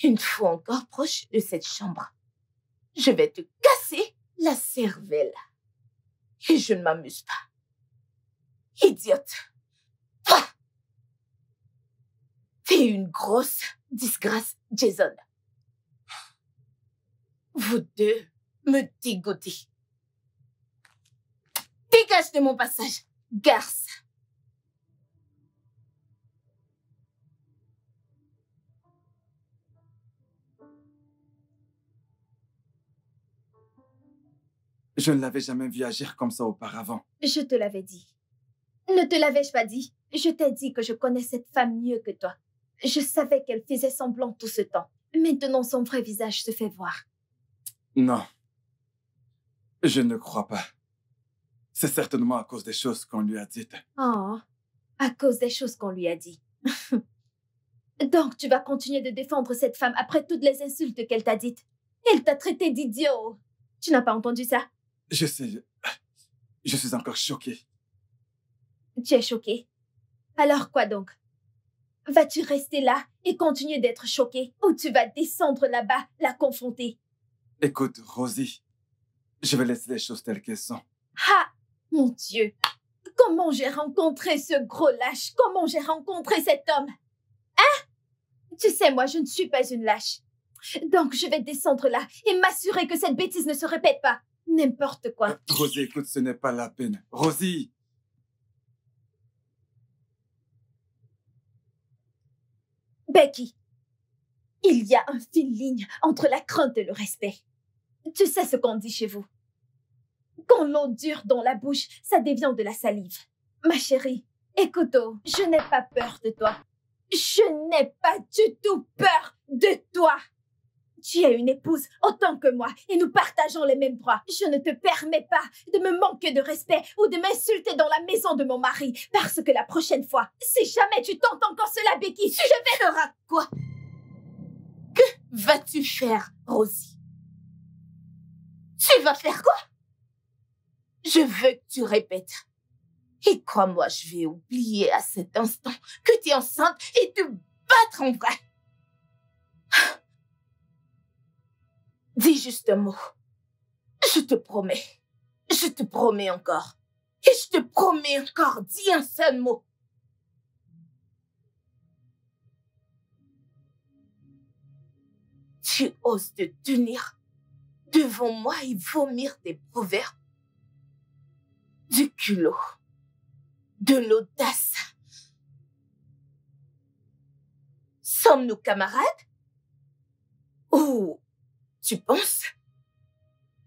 une fois encore proche de cette chambre, je vais te casser la cervelle. Et je ne m'amuse pas. Idiote. Ah! T'es une grosse disgrâce, Jason. Vous deux me dégoûtez. Dégage de mon passage, garce. Je ne l'avais jamais vu agir comme ça auparavant. Je te l'avais dit. Ne te l'avais-je pas dit? Je t'ai dit que je connais cette femme mieux que toi. Je savais qu'elle faisait semblant tout ce temps. Maintenant, son vrai visage se fait voir. Non. Je ne crois pas. C'est certainement à cause des choses qu'on lui a dites. Oh, à cause des choses qu'on lui a dit. Donc, tu vas continuer de défendre cette femme après toutes les insultes qu'elle t'a dites. Elle t'a traité d'idiot. Tu n'as pas entendu ça? Je sais. Je suis encore choqué. Tu es choqué? Alors quoi donc? Vas-tu rester là et continuer d'être choqué ou tu vas descendre là-bas, la confronter? Écoute, Rosie, je vais laisser les choses telles qu'elles sont. Ah, mon Dieu! Comment j'ai rencontré ce gros lâche? Comment j'ai rencontré cet homme? Hein? Tu sais, moi, je ne suis pas une lâche. Donc, je vais descendre là et m'assurer que cette bêtise ne se répète pas. N'importe quoi. Rosie, écoute, ce n'est pas la peine. Rosie! Becky, il y a un fine ligne entre la crainte et le respect. Tu sais ce qu'on dit chez vous. Quand l'eau dure dans la bouche, ça devient de la salive. Ma chérie, écoute, je n'ai pas peur de toi. Je n'ai pas du tout peur de toi. Tu es une épouse autant que moi et nous partageons les mêmes droits. Je ne te permets pas de me manquer de respect ou de m'insulter dans la maison de mon mari parce que la prochaine fois, si jamais tu tentes encore cela, Becky, je vais... Feras quoi? Que vas-tu faire, Rosie? Tu vas faire quoi? Je veux que tu répètes. Et crois-moi, je vais oublier à cet instant que tu es enceinte et te battre en vrai. Dis juste un mot. Je te promets. Je te promets encore. Et je te promets encore. Dis un seul mot. Tu oses te tenir devant moi et vomir des proverbes, du culot, de l'audace. Sommes-nous camarades? Ou tu penses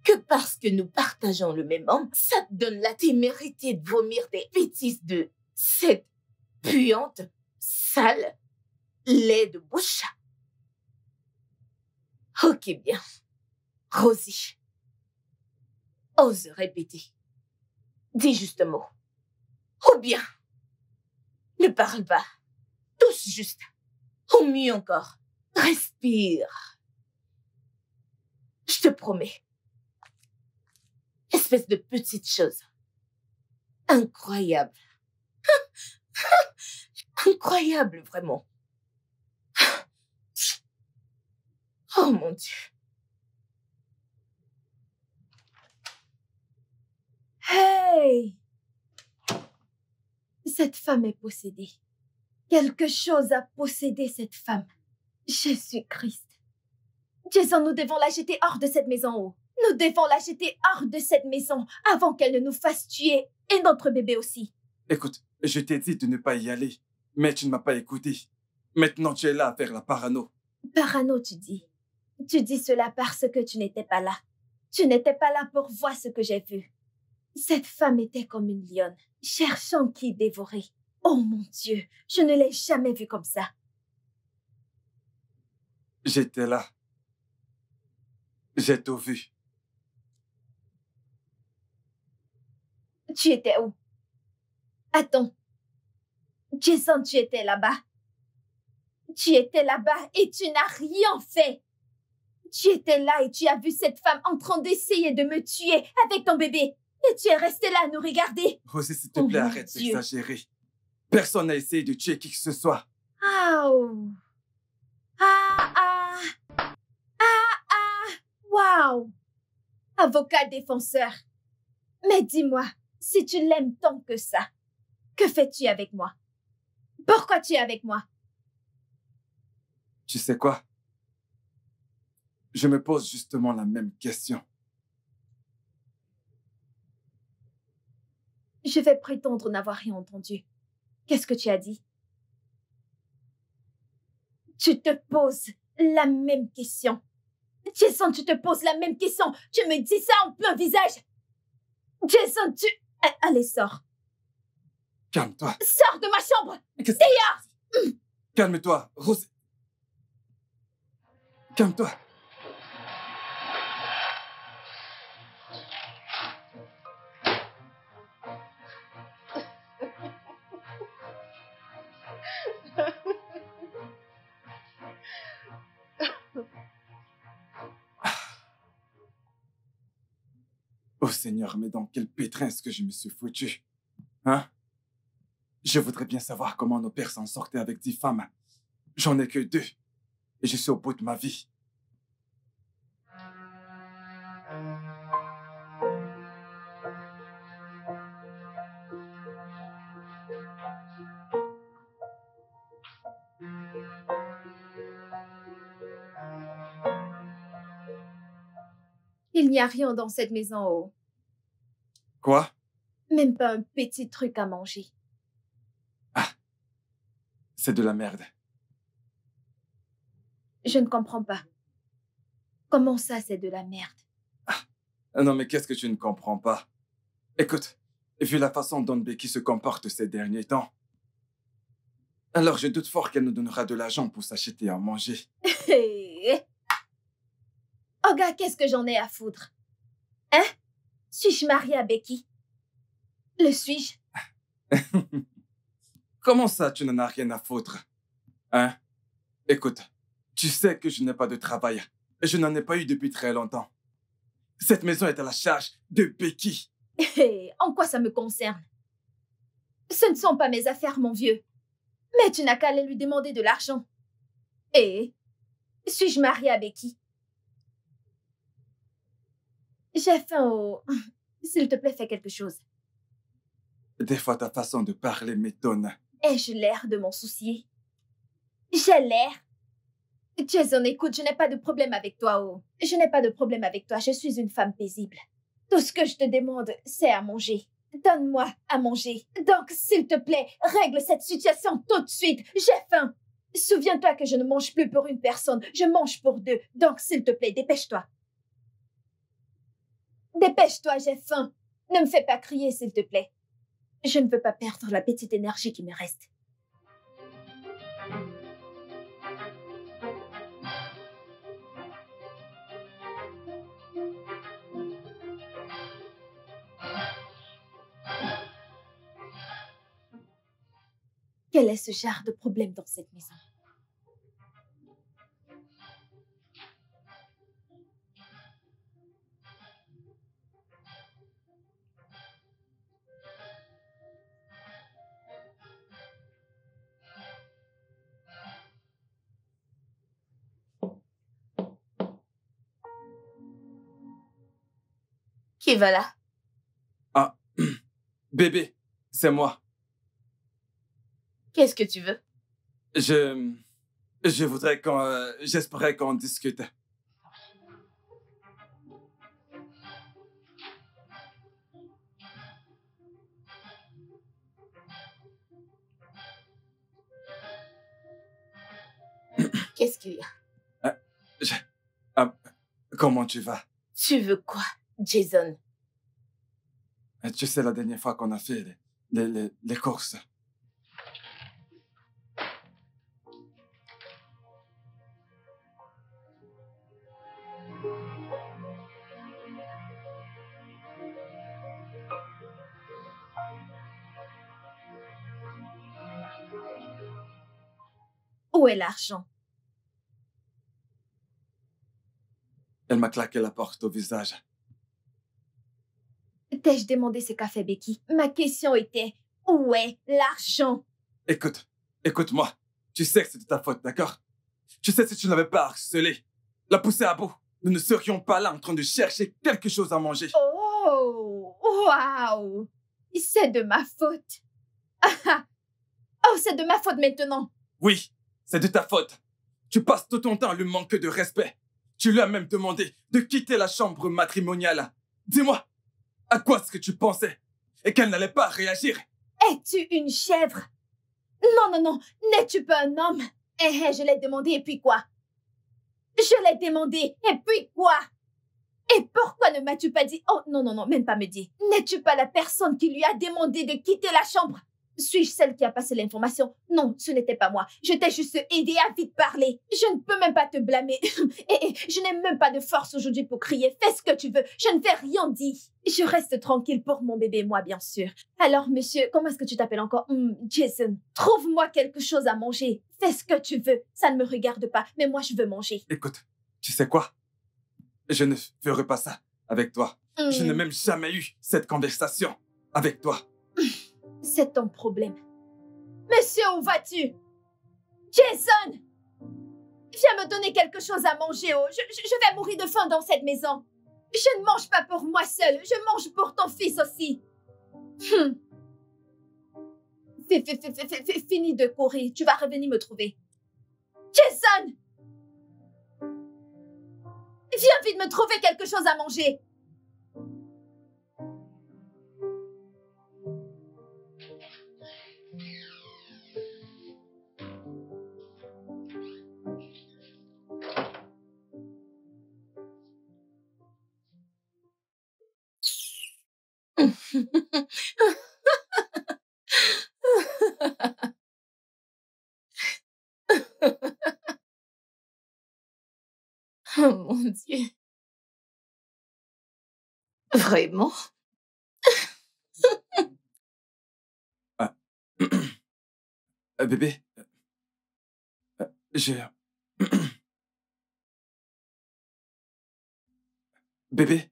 que parce que nous partageons le même homme, ça te donne la témérité de vomir des bêtises de cette puante, sale, lait de bouche? Ok, bien. Rosie, ose répéter. Dis juste un mot. Ou bien, ne parle pas. Touche juste. Ou mieux encore, respire. Je te promets. Espèce de petite chose. Incroyable. Incroyable, vraiment. Oh mon Dieu. Hey! Cette femme est possédée. Quelque chose a possédé cette femme. Jésus-Christ. Jason, nous devons la jeter hors de cette maison. Nous devons la jeter hors de cette maison avant qu'elle ne nous fasse tuer et notre bébé aussi. Écoute, je t'ai dit de ne pas y aller, mais tu ne m'as pas écouté. Maintenant, tu es là à faire la parano. Parano, tu dis. Tu dis cela parce que tu n'étais pas là. Tu n'étais pas là pour voir ce que j'ai vu. Cette femme était comme une lionne, cherchant qui dévorer. Oh mon Dieu, je ne l'ai jamais vue comme ça. J'étais là. J'ai tout vu. Tu étais où? Attends. Jason, tu étais là-bas. Tu étais là-bas et tu n'as rien fait. Tu étais là et tu as vu cette femme en train d'essayer de me tuer avec ton bébé. Et tu es resté là à nous regarder. Rosie, s'il te plaît, arrête d'exagérer. Personne n'a essayé de tuer qui que ce soit. Oh. Wow. Avocat défenseur. Mais dis-moi, si tu l'aimes tant que ça, que fais-tu avec moi? Pourquoi tu es avec moi? Tu sais quoi? Je me pose justement la même question. Je vais prétendre n'avoir rien entendu. Qu'est-ce que tu as dit? Tu te poses la même question. Jason, tu te poses la même question. Tu me dis ça en plein visage. Jason, tu... Allez, sors. Calme-toi. Sors de ma chambre. Dehors. Calme-toi, Rosie. Calme-toi. Oh Seigneur, mais dans quel pétrin est-ce que je me suis foutu? Hein? Je voudrais bien savoir comment nos pères s'en sortaient avec 10 femmes. J'en ai que 2. Et je suis au bout de ma vie. Il n'y a rien dans cette maison, oh. Quoi? Même pas un petit truc à manger. Ah, c'est de la merde. Je ne comprends pas. Comment ça, c'est de la merde? Non, mais qu'est-ce que tu ne comprends pas? Écoute, vu la façon dont Becky se comporte ces derniers temps, alors je doute fort qu'elle nous donnera de l'argent pour s'acheter à manger. Oh gars, qu'est-ce que j'en ai à foutre? Hein? Suis-je mariée à Becky? Le suis-je? Comment ça, tu n'en as rien à foutre? Hein? Écoute, tu sais que je n'ai pas de travail. Et je n'en ai pas eu depuis très longtemps. Cette maison est à la charge de Becky. En quoi ça me concerne? Ce ne sont pas mes affaires, mon vieux. Mais tu n'as qu'à aller lui demander de l'argent. Et suis-je mariée à Becky? J'ai faim au... S'il te plaît, fais quelque chose. Des fois, ta façon de parler m'étonne. Ai-je l'air de m'en soucier? J'ai l'air? Jason, écoute, je n'ai pas de problème avec toi, oh. Je n'ai pas de problème avec toi, je suis une femme paisible. Tout ce que je te demande, c'est à manger. Donne-moi à manger. Donc, s'il te plaît, règle cette situation tout de suite. J'ai faim. Souviens-toi que je ne mange plus pour une personne, je mange pour deux. Donc, s'il te plaît, dépêche-toi. Dépêche-toi, j'ai faim. Ne me fais pas crier, s'il te plaît. Je ne veux pas perdre la petite énergie qui me reste. Quel est ce genre de problème dans cette maison? Qui va là? Ah, bébé, c'est moi. Qu'est-ce que tu veux? Je voudrais j'espérais qu'on discute. Qu'est-ce qu'il y a? Je- ah, comment tu vas? Tu veux quoi, Jason? Tu sais, la dernière fois qu'on a fait les courses. Où est l'argent? Elle m'a claqué la porte au visage. T'ai-je demandé ce qu'a fait Becky? Ma question était, où est l'argent? Écoute-moi. Tu sais que c'était ta faute, d'accord? Tu sais, si tu ne l'avais pas harcelée, la poussée à bout, nous ne serions pas là en train de chercher quelque chose à manger. Oh, waouh! C'est de ma faute. Oh, c'est de ma faute maintenant. Oui, c'est de ta faute. Tu passes tout ton temps à lui manquer de respect. Tu lui as même demandé de quitter la chambre matrimoniale. Dis-moi, à quoi est-ce que tu pensais? Et qu'elle n'allait pas réagir? Es-tu une chèvre? Non, non, non, n'es-tu pas un homme? Je l'ai demandé et puis quoi? Je l'ai demandé et puis quoi? Et pourquoi ne m'as-tu pas dit? Oh, non, non, non, même pas me dire. N'es-tu pas la personne qui lui a demandé de quitter la chambre? Suis-je celle qui a passé l'information? Non, ce n'était pas moi. Je t'ai juste aidé à vite parler. Je ne peux même pas te blâmer. Et je n'ai même pas de force aujourd'hui pour crier. Fais ce que tu veux. Je ne vais rien dire. Je reste tranquille pour mon bébé et moi, bien sûr. Alors, monsieur, comment est-ce que tu t'appelles encore? Jason, trouve-moi quelque chose à manger. Fais ce que tu veux. Ça ne me regarde pas, mais moi, je veux manger. Écoute, tu sais quoi? Je ne ferai pas ça avec toi. Je n'ai même jamais eu cette conversation avec toi. C'est ton problème. Monsieur, où vas-tu? Jason! Viens me donner quelque chose à manger, oh. Je vais mourir de faim dans cette maison. Je ne mange pas pour moi seule, je mange pour ton fils aussi. Fini de courir, tu vas revenir me trouver. Jason! Viens vite me trouver quelque chose à manger. Oh mon Dieu. Vraiment? Ah. Bébé, j'ai... Bébé,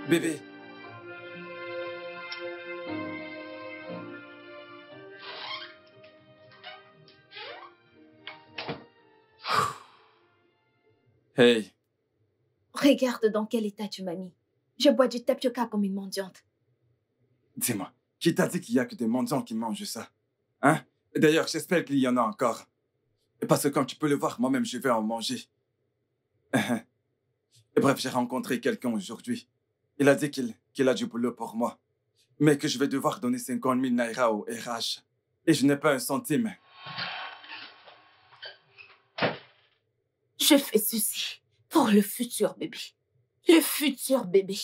bébé. Hey, Regarde dans quel état tu m'as mis. Je bois du tapioca comme une mendiante. dis-moi, qui t'a dit qu'il y a que des mendiants qui mangent ça? Hein? D'ailleurs, j'espère qu'il y en a encore. Parce que comme tu peux le voir, moi-même, je vais en manger. Et bref, j'ai rencontré quelqu'un aujourd'hui. Il a dit qu'il a du boulot pour moi, mais que je vais devoir donner 50 000 naira au RH. Et je n'ai pas un centime. Je fais ceci pour le futur bébé. Le futur bébé.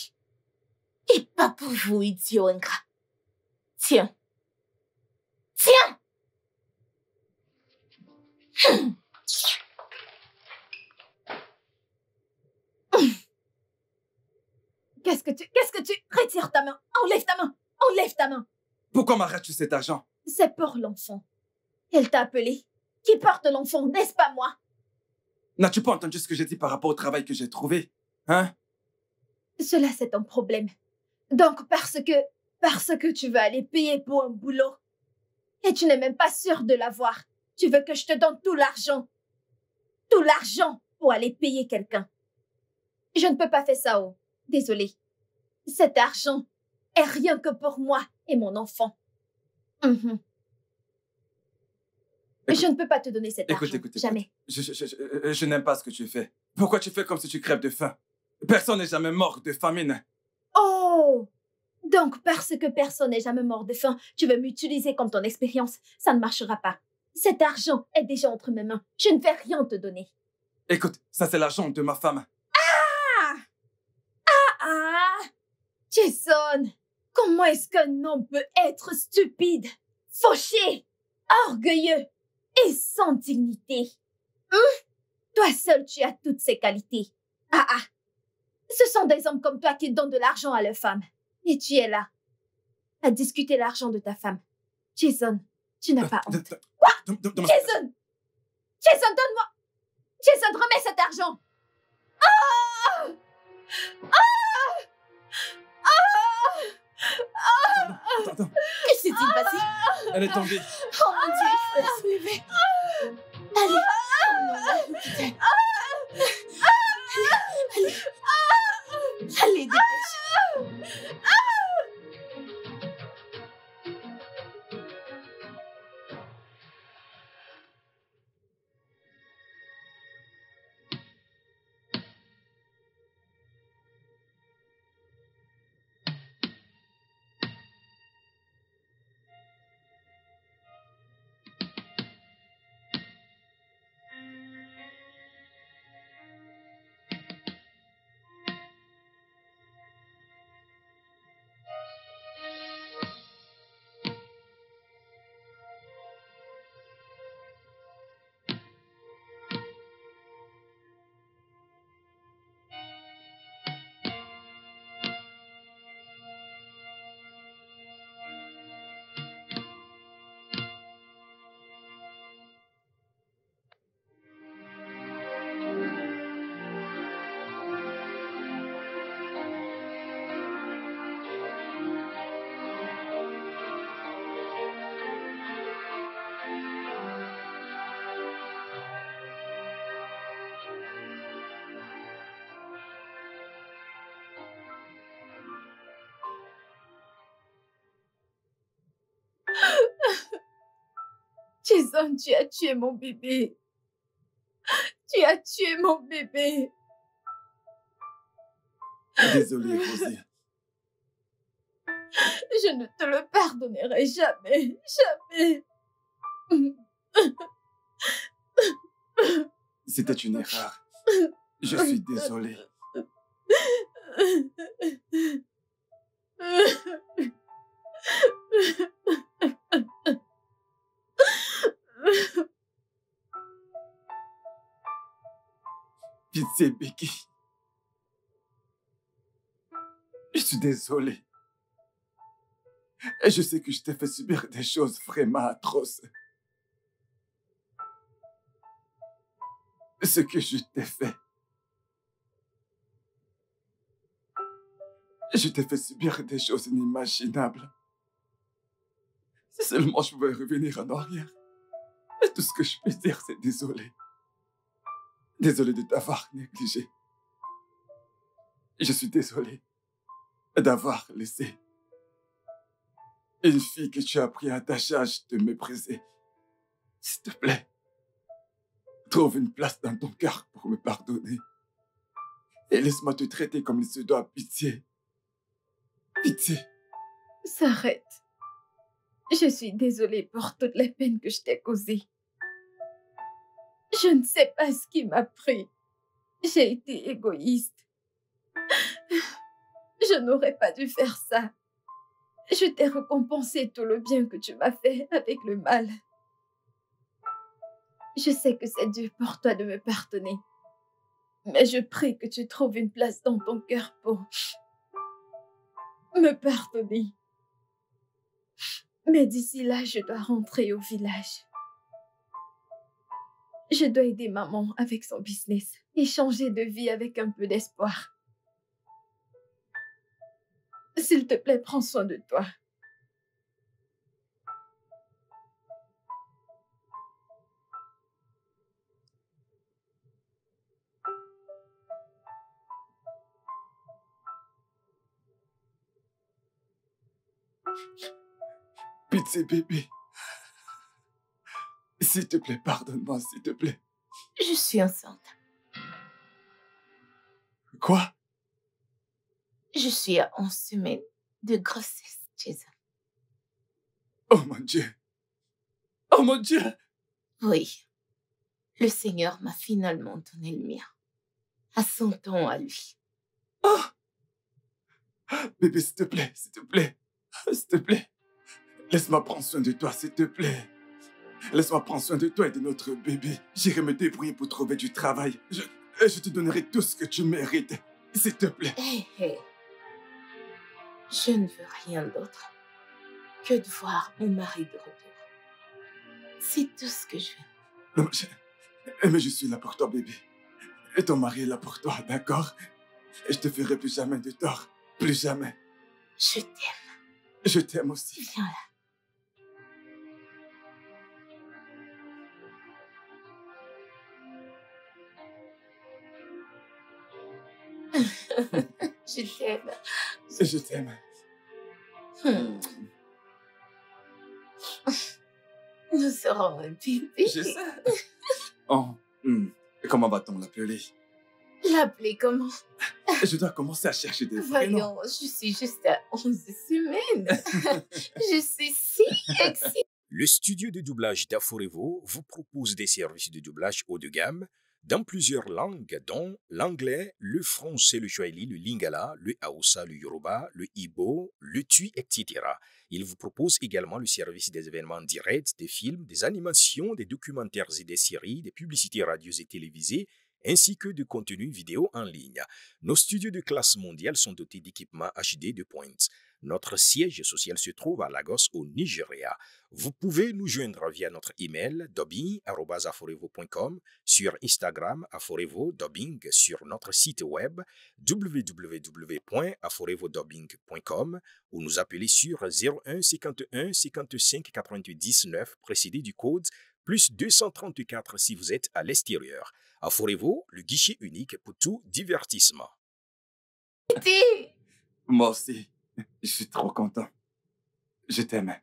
Et pas pour vous, idiot ingrat. Tiens. Tiens! Qu'est-ce que tu... Retire ta main. Enlève ta main. Enlève ta main. Pourquoi m'arrêtes-tu cet argent? C'est pour l'enfant. Elle t'a appelé. Qui porte l'enfant, n'est-ce pas moi? N'as-tu pas entendu ce que j'ai dit par rapport au travail que j'ai trouvé? Hein? Cela, c'est ton problème. Donc, parce que tu veux aller payer pour un boulot et tu n'es même pas sûr de l'avoir, tu veux que je te donne tout l'argent pour aller payer quelqu'un. Je ne peux pas faire ça, oh. Désolée. Cet argent est rien que pour moi et mon enfant. Mhm. Écoute, Je ne peux pas te donner cet argent. écoute. Jamais. Je n'aime pas ce que tu fais. Pourquoi tu fais comme si tu crèves de faim? Personne n'est jamais mort de famine. Oh! Donc, parce que personne n'est jamais mort de faim, tu veux m'utiliser comme ton expérience. Ça ne marchera pas. Cet argent est déjà entre mes mains. Je ne vais rien te donner. Écoute, ça c'est l'argent de ma femme. Ah! Jason! Comment est-ce qu'un homme peut être stupide, fauché, orgueilleux et sans dignité? Toi seul, tu as toutes ces qualités. Ce sont des hommes comme toi qui donnent de l'argent à leurs femmes. Et tu es là, à discuter l'argent de ta femme. Jason, tu n'as pas honte. Quoi? Jason! Jason, donne-moi! Jason, remets cet argent! Attends, Que s'est-il passé? elle est tombée. Oh mon Dieu, il faut la soulever. Allez. Oh non, là, putain. Allez, dépêche. Jason, tu as tué mon bébé. Tu as tué mon bébé. Désolé, Rosie. Je ne te le pardonnerai jamais. Jamais. C'était une erreur. Je suis désolé. Pitié, Becky. Je suis désolé. Et je sais que je t'ai fait subir des choses vraiment atroces. Ce que je t'ai fait. Je t'ai fait subir des choses inimaginables. Si seulement je pouvais revenir en arrière. Et tout ce que je peux dire, c'est désolé. Désolé de t'avoir négligé. Je suis désolé d'avoir laissé une fille que tu as pris à ta charge te mépriser. S'il te plaît, trouve une place dans ton cœur pour me pardonner. Et laisse-moi te traiter comme il se doit. Pitié. Pitié. S'arrête. Je suis désolée pour toute la peine que je t'ai causée. Je ne sais pas ce qui m'a pris. J'ai été égoïste. Je n'aurais pas dû faire ça. Je t'ai récompensé tout le bien que tu m'as fait avec le mal. Je sais que c'est dur pour toi de me pardonner. Mais je prie que tu trouves une place dans ton cœur pour me pardonner. Mais d'ici là, je dois rentrer au village. Je dois aider maman avec son business et changer de vie avec un peu d'espoir. S'il te plaît, prends soin de toi. Pitié, bébé. S'il te plaît, pardonne-moi, s'il te plaît. Je suis enceinte. Quoi? Je suis à 11 semaines de grossesse, Jason. Oh mon Dieu. Oh mon Dieu. Oui. Le Seigneur m'a finalement donné le mien. À son temps, à lui. Oh. Bébé, s'il te plaît, s'il te plaît. S'il te plaît. Laisse-moi prendre soin de toi, s'il te plaît. Laisse-moi prendre soin de toi et de notre bébé. J'irai me débrouiller pour trouver du travail. Je te donnerai tout ce que tu mérites. S'il te plaît. Hé, hé. Je ne veux rien d'autre que de voir mon mari de retour. C'est tout ce que je veux. Non, mais je suis là pour toi, bébé. Et ton mari est là pour toi, d'accord? Et je te ferai plus jamais de tort. Plus jamais. Je t'aime. Je t'aime aussi. Viens là. Je t'aime. Je t'aime. Nous serons un bébé. Je sais. Oh, comment va-t-on l'appeler? L'appeler comment? Je dois commencer à chercher des prénoms. Voyons, je suis juste à 11 semaines. Je suis si excitée. Le studio de doublage d'Aforevo vous propose des services de doublage haut de gamme dans plusieurs langues, dont l'anglais, le français, le swahili, le lingala, le hausa, le yoruba, le ibo, le tui, etc. Il vous propose également le service des événements directs, des films, des animations, des documentaires et des séries, des publicités radios et télévisées, ainsi que de contenus vidéo en ligne. Nos studios de classe mondiale sont dotés d'équipements HD de pointe. Notre siège social se trouve à Lagos, au Nigeria. Vous pouvez nous joindre via notre email dubbing@aforevo.com, sur Instagram Aforevo Dubbing, sur notre site web www.aforevodubbing.com ou nous appeler sur 01 51 55 99 précédé du code plus 234 si vous êtes à l'extérieur. Aforevo, le guichet unique pour tout divertissement. Moi aussi. Je suis trop content. Je t'aime.